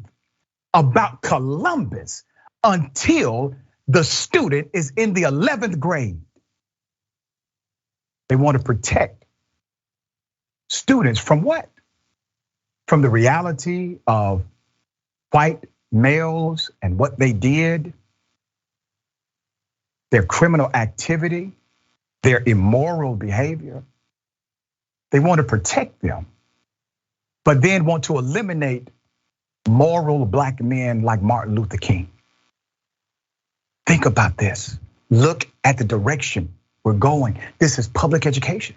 about Columbus until the student is in the 11th grade. They want to protect students from what? From the reality of white males and what they did, their criminal activity, their immoral behavior. They want to protect them, but then want to eliminate moral black men like Martin Luther King. Think about this. Look at the direction we're going. This is public education.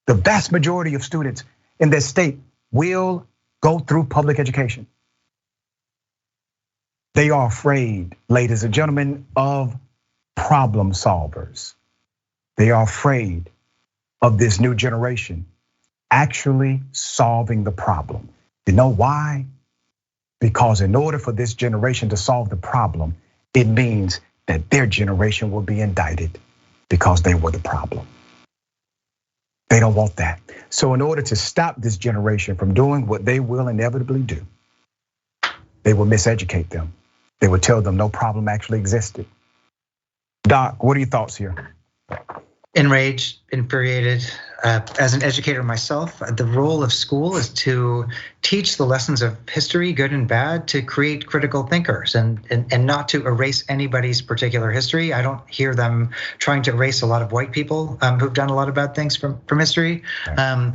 The vast majority of students in this state will go through public education. They are afraid, ladies and gentlemen, of problem solvers. They are afraid of this new generation actually solving the problem. You know why? Because in order for this generation to solve the problem, it means that their generation will be indicted because they were the problem. They don't want that. So in order to stop this generation from doing what they will inevitably do, they will miseducate them. They will tell them no problem actually existed. Doc, what are your thoughts here? Enraged, infuriated. As an educator myself, the role of school is to teach the lessons of history, good and bad, to create critical thinkers and not to erase anybody's particular history. I don't hear them trying to erase a lot of white people who've done a lot of bad things from history. Right.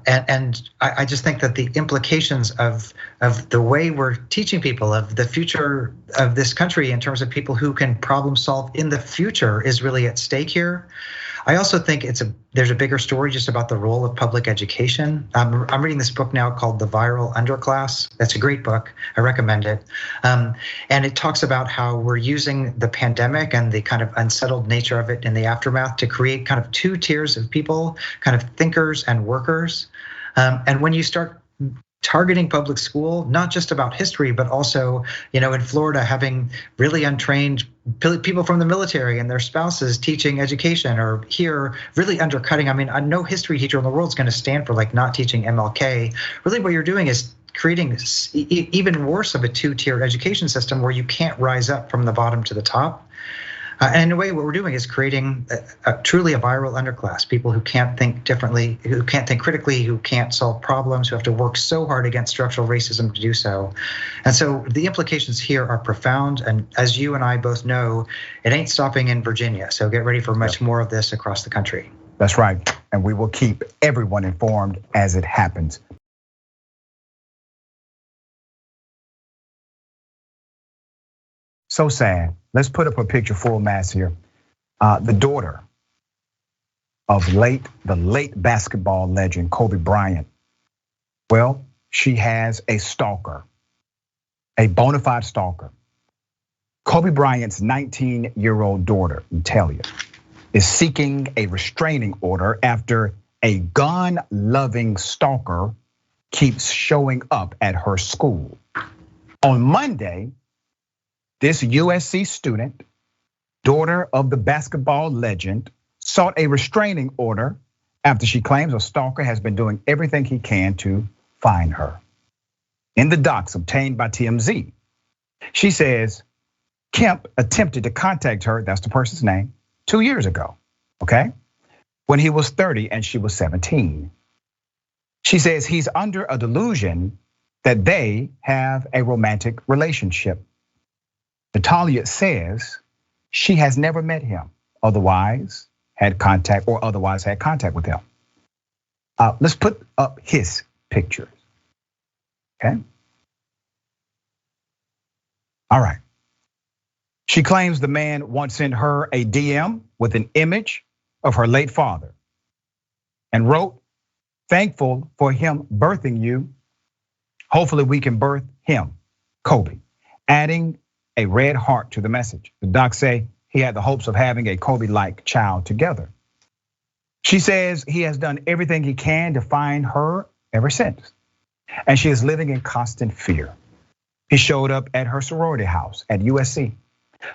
And I just think that the implications of the way we're teaching people of the future of this country in terms of people who can problem solve in the future is really at stake here. I also think there's a bigger story just about the role of public education. I'm reading this book now called The Viral Underclass. That's a great book. I recommend it. And it talks about how we're using the pandemic and the kind of unsettled nature of it in the aftermath to create kind of two tiers of people, kind of thinkers and workers. And when you start targeting public school, not just about history, but also, in Florida, having really untrained people from the military and their spouses teaching education, or here really undercutting. I mean, no history teacher in the world is going to stand for not teaching MLK. Really what you're doing is creating even worse of a two-tier education system where you can't rise up from the bottom to the top. And in a way, what we're doing is creating truly a viral underclass, people who can't think differently, who can't think critically, who can't solve problems, who have to work so hard against structural racism to do so. And so the implications here are profound. And as you and I both know, it ain't stopping in Virginia. So get ready for much more of this across the country. That's right. And we will keep everyone informed as it happens. So sad. Let's put up a picture full mass here. The daughter of the late basketball legend, Kobe Bryant. Well, she has a stalker, a bona fide stalker. Kobe Bryant's 19-year-old daughter, Natalia, is seeking a restraining order after a gun-loving stalker keeps showing up at her school. On Monday, this USC student, daughter of the basketball legend, sought a restraining order after she claims a stalker has been doing everything he can to find her. In the docs obtained by TMZ, she says Kemp attempted to contact her, that's the person's name, 2 years ago, okay? When he was 30 and she was 17. She says he's under a delusion that they have a romantic relationship. Natalia says she has never met him, otherwise had contact with him. Let's put up his pictures, okay? All right. She claims the man once sent her a DM with an image of her late father and wrote, "Thankful for him birthing you. Hopefully we can birth him, Kobe," adding a red heart to the message. The docs say he had the hopes of having a Kobe-like child together. She says he has done everything he can to find her ever since, and she is living in constant fear. He showed up at her sorority house at USC.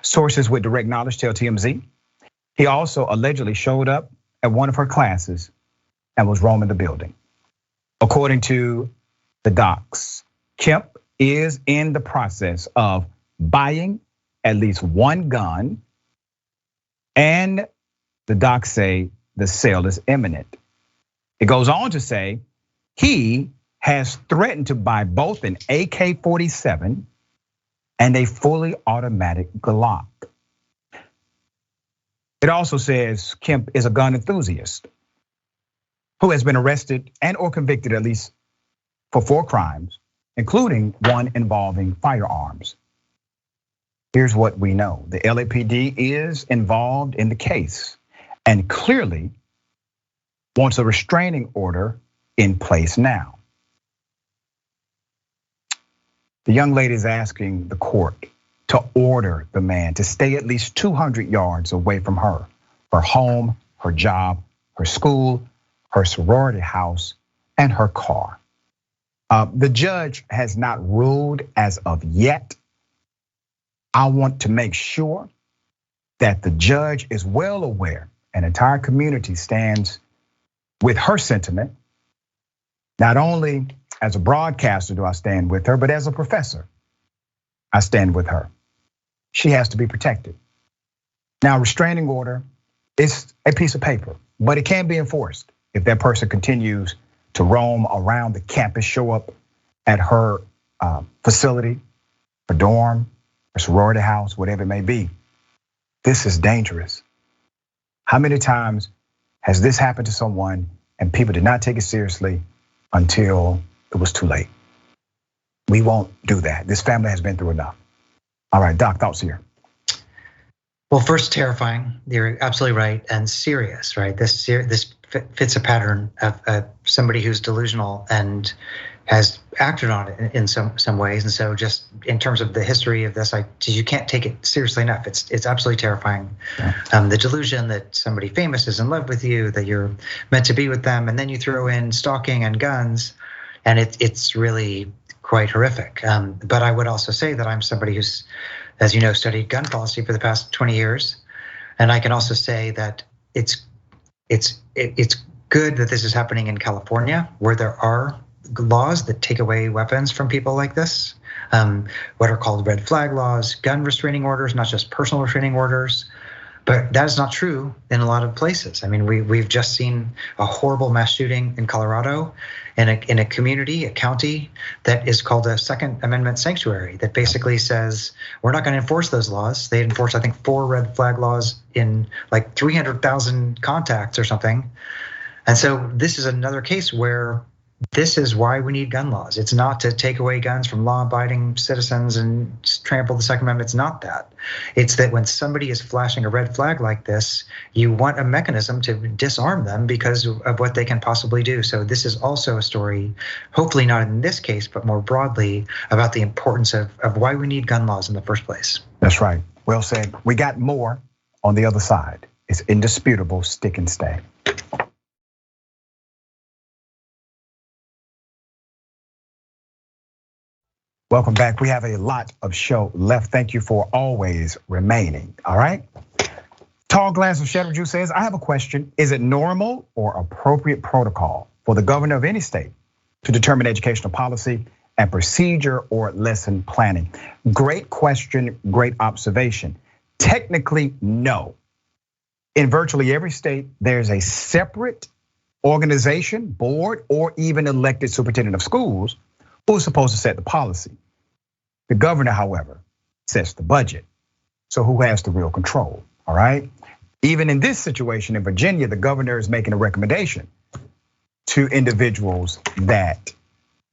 Sources with direct knowledge tell TMZ. He also allegedly showed up at one of her classes and was roaming the building. According to the docs, Kemp is in the process of buying at least one gun, and the docs say the sale is imminent. It goes on to say he has threatened to buy both an AK-47 and a fully automatic Glock. It also says Kemp is a gun enthusiast who has been arrested and or convicted at least for 4 crimes, including one involving firearms. Here's what we know. The LAPD is involved in the case and clearly wants a restraining order in place now. The young lady is asking the court to order the man to stay at least 200 yards away from her home, her job, her school, her sorority house, and her car. The judge has not ruled as of yet. I want to make sure that the judge is well aware, an entire community stands with her sentiment. Not only as a broadcaster do I stand with her, but as a professor, I stand with her. She has to be protected. Now, restraining order is a piece of paper, but it can be enforced if that person continues to roam around the campus, show up at her facility, her dorm, her sorority house, whatever it may be. This is dangerous. How many times has this happened to someone and people did not take it seriously until it was too late? We won't do that. This family has been through enough. All right, Doc, thoughts here. Well, first, terrifying. You're absolutely right, and serious, right? This fits a pattern of somebody who's delusional and has acted on it in some ways. And so, just in terms of the history of this, you can't take it seriously enough. It's absolutely terrifying. Yeah. The delusion that somebody famous is in love with you, that you're meant to be with them, and then you throw in stalking and guns, and it's really quite horrific. But I would also say that I'm somebody who's, as you know, studied gun policy for the past 20 years. And I can also say that it's good that this is happening in California, where there are laws that take away weapons from people like this, what are called red flag laws, gun restraining orders, not just personal restraining orders. But that is not true in a lot of places. I mean, we've just seen a horrible mass shooting in Colorado, in a community, a county that is called a Second Amendment sanctuary, that basically says we're not going to enforce those laws. They enforce, I think, 4 red flag laws in like 300,000 contacts or something. And so this is another case where this is why we need gun laws. It's not to take away guns from law-abiding citizens and trample the Second Amendment. It's not that. It's that when somebody is flashing a red flag like this, you want a mechanism to disarm them because of what they can possibly do. So this is also a story, hopefully not in this case, but more broadly, about the importance of why we need gun laws in the first place. That's right. Well said. We got more on the other side. It's indisputable, stick and stay. Welcome back. We have a lot of show left. Thank you for always remaining, all right? Tall Glass of Cheddar Juice says, I have a question. Is it normal or appropriate protocol for the governor of any state to determine educational policy and procedure or lesson planning? Great question, great observation. Technically, no. In virtually every state, there's a separate organization, board, or even elected superintendent of schools who's supposed to set the policy. The governor, however, sets the budget. So who has the real control, all right? Even in this situation in Virginia, the governor is making a recommendation to individuals that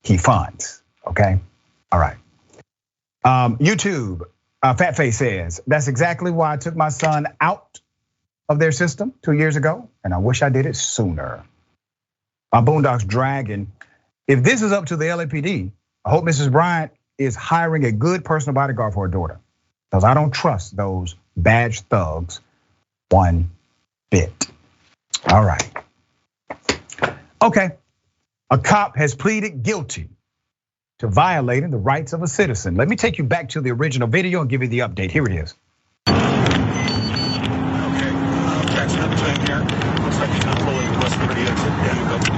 he funds, okay? All right. YouTube, Fat Face says, that's exactly why I took my son out of their system 2 years ago, and I wish I did it sooner. Boondocks Dragon, if this is up to the LAPD, I hope Mrs. Bryant is hiring a good personal bodyguard for her daughter, because I don't trust those badge thugs one bit. All right. Okay, a cop has pleaded guilty to violating the rights of a citizen. Let me take you back to the original video and give you the update. Here it is. Okay, catching up to him here. Looks like he's not pulling west for the exit. Yeah, you go.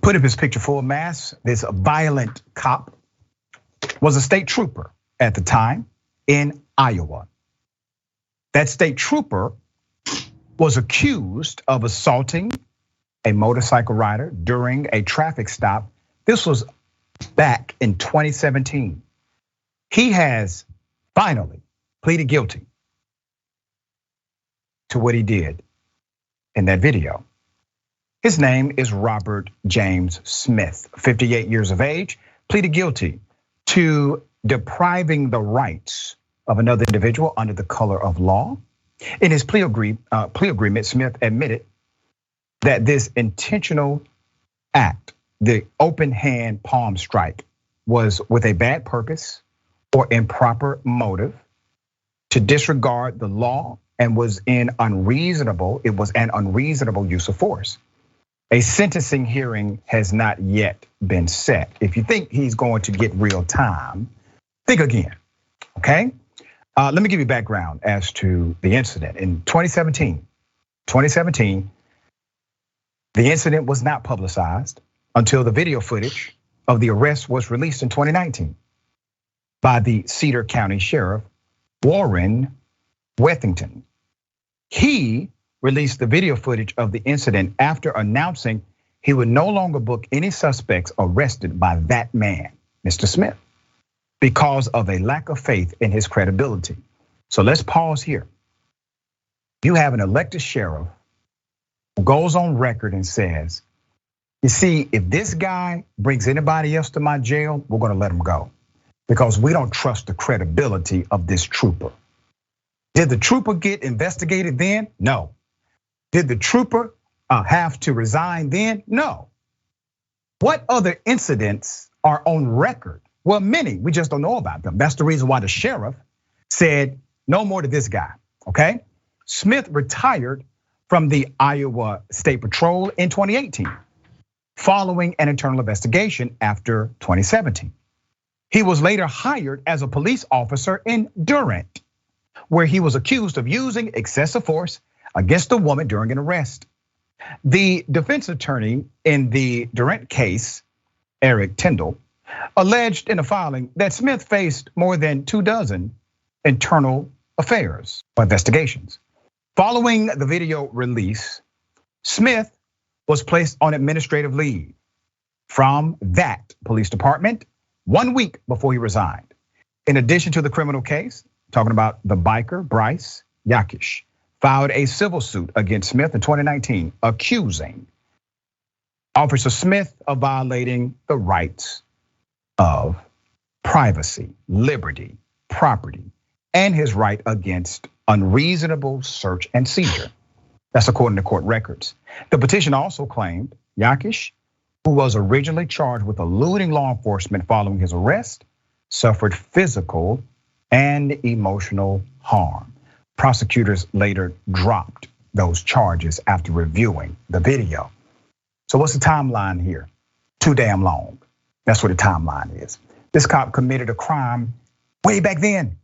Put up his picture full mass. This violent cop was a state trooper at the time in Iowa. That state trooper was accused of assaulting a motorcycle rider during a traffic stop. This was back in 2017. He has finally pleaded guilty to what he did in that video. His name is Robert James Smith, 58 years of age, pleaded guilty to depriving the rights of another individual under the color of law. In his plea agreement, Smith admitted that this intentional act, the open hand palm strike, was with a bad purpose or improper motive to disregard the law and was an unreasonable use of force. A sentencing hearing has not yet been set. If you think he's going to get real time, think again, okay? Let me give you background as to the incident. In 2017, the incident was not publicized until the video footage of the arrest was released in 2019 by the Cedar County Sheriff, Warren Wethington. He released the video footage of the incident after announcing he would no longer book any suspects arrested by that man, Mr. Smith, because of a lack of faith in his credibility. So let's pause here. You have an elected sheriff who goes on record and says, you see, if this guy brings anybody else to my jail, we're gonna let him go because we don't trust the credibility of this trooper. Did the trooper get investigated then? No. Did the trooper have to resign then? No. What other incidents are on record? Well, many, we just don't know about them. That's the reason why the sheriff said no more to this guy, okay? Smith retired from the Iowa State Patrol in 2018, following an internal investigation after 2017. He was later hired as a police officer in Durant, where he was accused of using excessive force against a woman during an arrest. The defense attorney in the Durant case, Eric Tyndall, alleged in a filing that Smith faced more than 24 internal affairs or investigations. Following the video release, Smith was placed on administrative leave from that police department 1 week before he resigned. In addition to the criminal case, talking about the biker, Bryce Yakish, filed a civil suit against Smith in 2019, accusing Officer Smith of violating the rights of privacy, liberty, property, and his right against unreasonable search and seizure. That's according to court records. The petition also claimed Yakish, who was originally charged with eluding law enforcement following his arrest, suffered physical and emotional harm. Prosecutors later dropped those charges after reviewing the video. So what's the timeline here? Too damn long. That's what the timeline is. This cop committed a crime way back then.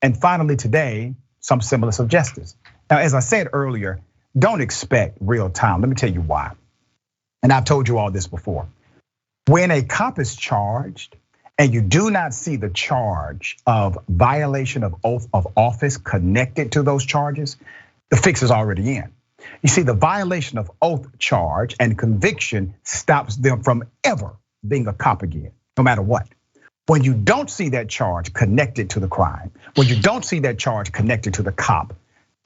And finally today, some semblance of justice. Now, as I said earlier, don't expect real time. Let me tell you why. And I've told you all this before. When a cop is charged and you do not see the charge of violation of oath of office connected to those charges, the fix is already in. You see, the violation of oath charge and conviction stops them from ever being a cop again, no matter what. When you don't see that charge connected to the crime, when you don't see that charge connected to the cop,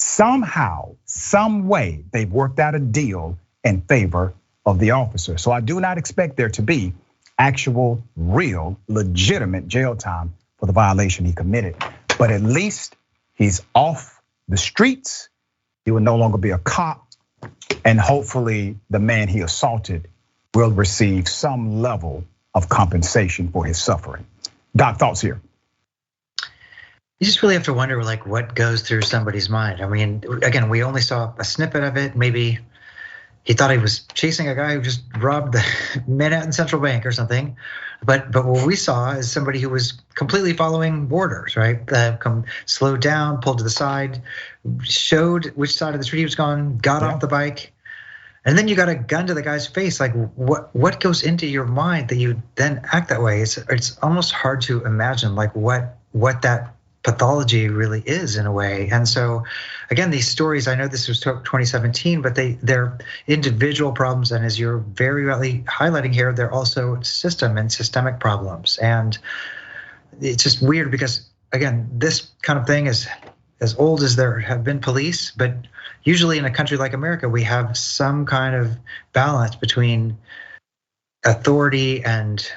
somehow, some way, they've worked out a deal in favor of the officer. So I do not expect there to be actual, real, legitimate jail time for the violation he committed. But at least he's off the streets. He will no longer be a cop. And hopefully the man he assaulted will receive some level of compensation for his suffering. Doc, thoughts here? You just really have to wonder, like, what goes through somebody's mind. I mean, again, we only saw a snippet of it. Maybe he thought he was chasing a guy who just robbed the Manhattan Central Bank or something. But what we saw is somebody who was completely following orders, right? Slowed down, pulled to the side, showed which side of the street he was going, got off the bike. And then you got a gun to the guy's face. Like, what goes into your mind that you then act that way? It's almost hard to imagine, like, what that pathology really is in a way. And so again, these stories, I know this was 2017, but they're individual problems. And as you're very rightly highlighting here, they're also systemic problems. And it's just weird because, again, this kind of thing is as old as there have been police, but usually in a country like America, we have some kind of balance between authority and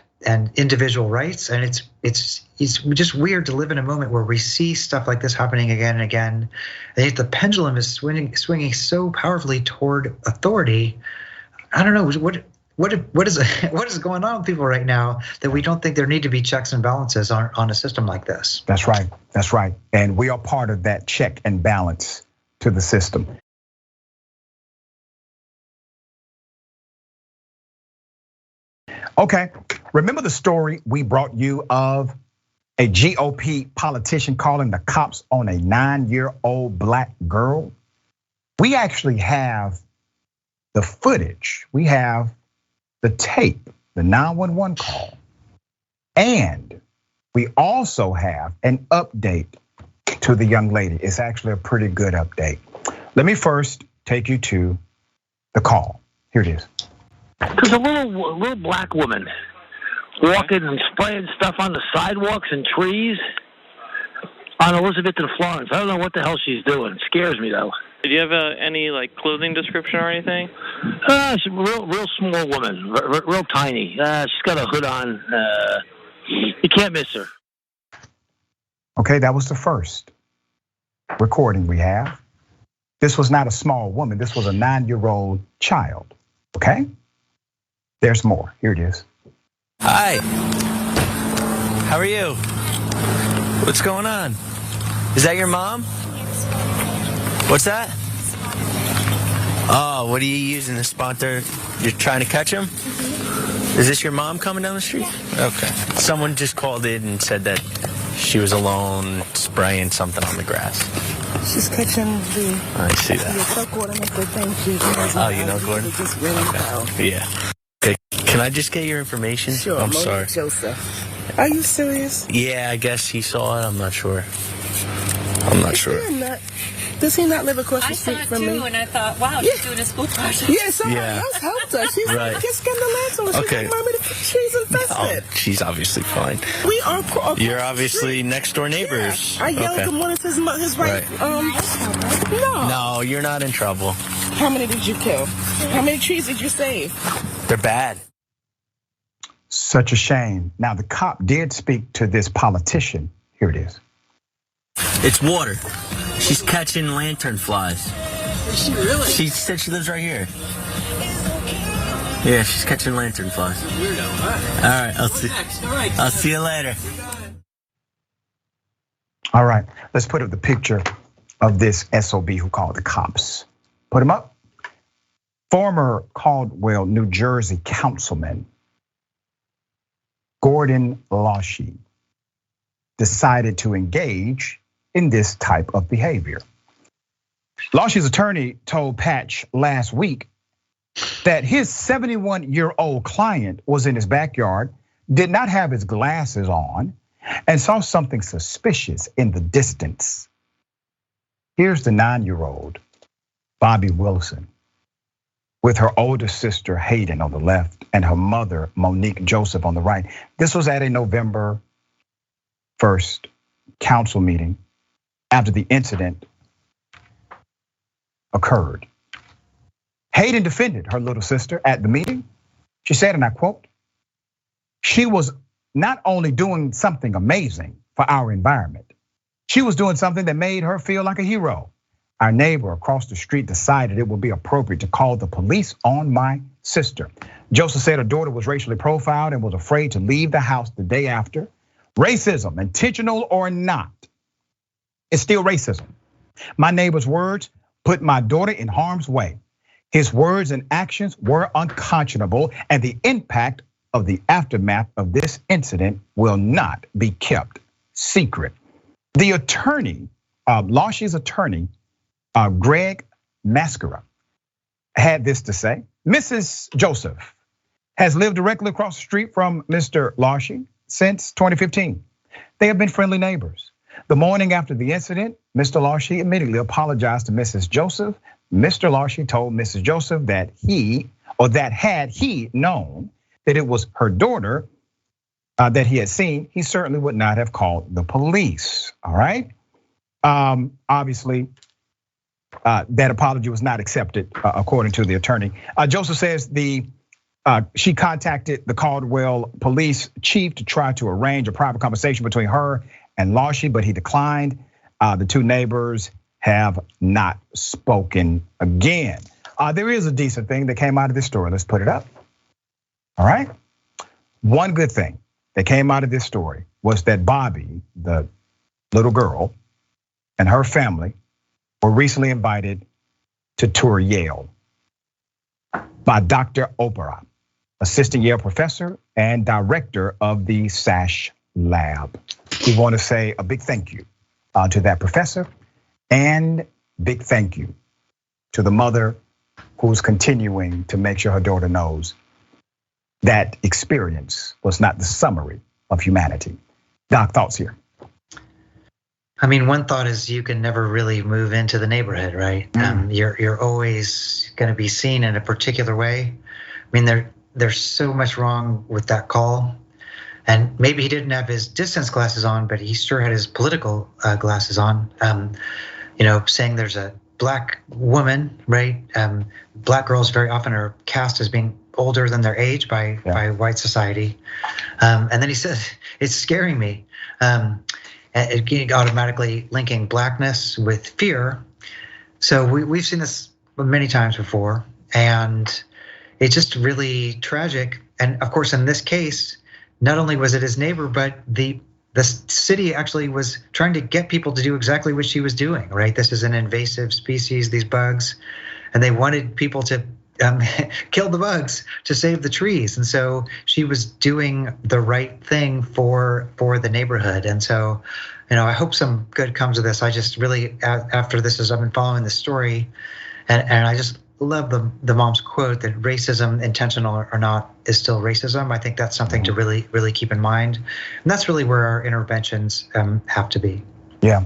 individual rights. And it's just weird to live in a moment where we see stuff like this happening again and again. And yet the pendulum is swinging so powerfully toward authority. I don't know what is going on with people right now that we don't think there need to be checks and balances on a system like this. That's right. That's right. And we are part of that check and balance to the system. Okay, remember the story we brought you of a GOP politician calling the cops on a 9-year-old black girl? We actually have the footage. We have the tape, the 911 call. And we also have an update to the young lady. It's actually a pretty good update. Let me first take you to the call. Here it is. There's a little black woman walking and spraying stuff on the sidewalks and trees on Elizabeth and Florence. I don't know what the hell she's doing. It scares me though. Do you have any like clothing description or anything? She's a real small woman, real tiny. She's got a hood on. You can't miss her. Okay, that was the first recording we have. This was not a small woman. This was a 9-year-old child. Okay. There's more. Here it is. Hi. How are you? What's going on? Is that your mom? What's that? Oh, what are you using to sponsor? You're trying to catch him? Is this your mom coming down the street? Okay. Someone just called in and said that she was alone spraying something on the grass. She's catching I see that. Oh, you know Gordon? Okay. Yeah. Okay. Can I just get your information? Sure. I'm sorry. Joseph. Are you serious? Yeah, I guess he saw it. I'm not sure. Does he not live across the street from me? I saw it too, and I thought, wow, she's doing a school project. Yeah, somebody else helped her. She's just getting the lantern. She's like, Mommy, she's infested. Oh, she's obviously fine. We are. You're obviously next door neighbors. Yeah. I yelled at him when it's his right. No, you're not in trouble. How many did you kill? How many trees did you save? They're bad. Such a shame. Now, the cop did speak to this politician. Here it is. It's water. She's catching lantern flies. Is she really? She said she lives right here. Yeah, she's catching lantern flies. Weirdo. All right, I'll see you later. All right, let's put up the picture of this SOB who called the cops. Put him up. Former Caldwell, New Jersey councilman Gordon Richey decided to engage in this type of behavior. Richey's attorney told Patch last week that his 71-year-old client was in his backyard, did not have his glasses on, and saw something suspicious in the distance. Here's the 9-year-old, Bobby Wilson, with her older sister, Hayden, on the left, and her mother, Monique Joseph, on the right. This was at a November 1st council meeting after the incident occurred. Hayden defended her little sister at the meeting. She said, and I quote, "She was not only doing something amazing for our environment, she was doing something that made her feel like a hero. Our neighbor across the street decided it would be appropriate to call the police on my sister." Joseph said her daughter was racially profiled and was afraid to leave the house the day after. Racism, intentional or not, is still racism. My neighbor's words put my daughter in harm's way. His words and actions were unconscionable, and the impact of the aftermath of this incident will not be kept secret. The attorney, Richey's attorney, Greg Mascara, had this to say. Mrs. Joseph has lived directly across the street from Mr. Richey since 2015. They have been friendly neighbors. The morning after the incident, Mr. Richey immediately apologized to Mrs. Joseph. Mr. Richey told Mrs. Joseph that had he known that it was her daughter that he had seen, he certainly would not have called the police. All right. Obviously, that apology was not accepted, according to the attorney. Joseph says she contacted the Caldwell police chief to try to arrange a private conversation between her and Richey, but he declined. The two neighbors have not spoken again. There is a decent thing that came out of this story. Let's put it up. All right. One good thing that came out of this story was that Bobby, the little girl, and her family were recently invited to tour Yale by Dr. Oprah, assistant Yale professor and director of the SASH lab. We want to say a big thank you to that professor, and big thank you to the mother who's continuing to make sure her daughter knows that experience was not the summary of humanity. Doc, thoughts here? I mean, one thought is you can never really move into the neighborhood, right? You're always going to be seen in a particular way. I mean, there's so much wrong with that call. And maybe he didn't have his distance glasses on, but he sure had his political glasses on. Saying there's a black woman, right? Black girls very often are cast as being older than their age by white society. And then he says, "It's scaring me." Automatically linking blackness with fear. So we've seen this many times before, and it's just really tragic. And of course, in this case, not only was it his neighbor, but the city actually was trying to get people to do exactly what she was doing, right? This is an invasive species, these bugs, and they wanted people to kill the bugs to save the trees. And so she was doing the right thing for the neighborhood. And so, I hope some good comes of this. I just really, after this, as I've been following this story, and I just love the mom's quote that racism, intentional or not, is still racism. I think that's something to really, really keep in mind. And that's really where our interventions have to be. Yeah,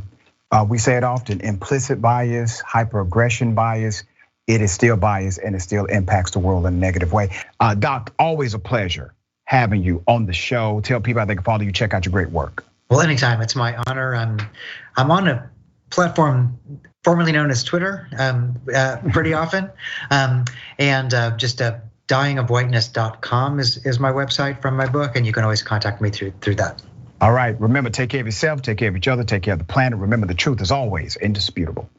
we say it often, implicit bias, hyperaggression bias, it is still bias and it still impacts the world in a negative way. Doc, always a pleasure having you on the show. Tell people how they can follow you, check out your great work. Well, anytime, it's my honor. I'm on a platform formerly known as Twitter pretty often. And just dyingofwhiteness.com is my website from my book, and you can always contact me through that. All right, remember, take care of yourself, take care of each other, take care of the planet. Remember, the truth is always indisputable.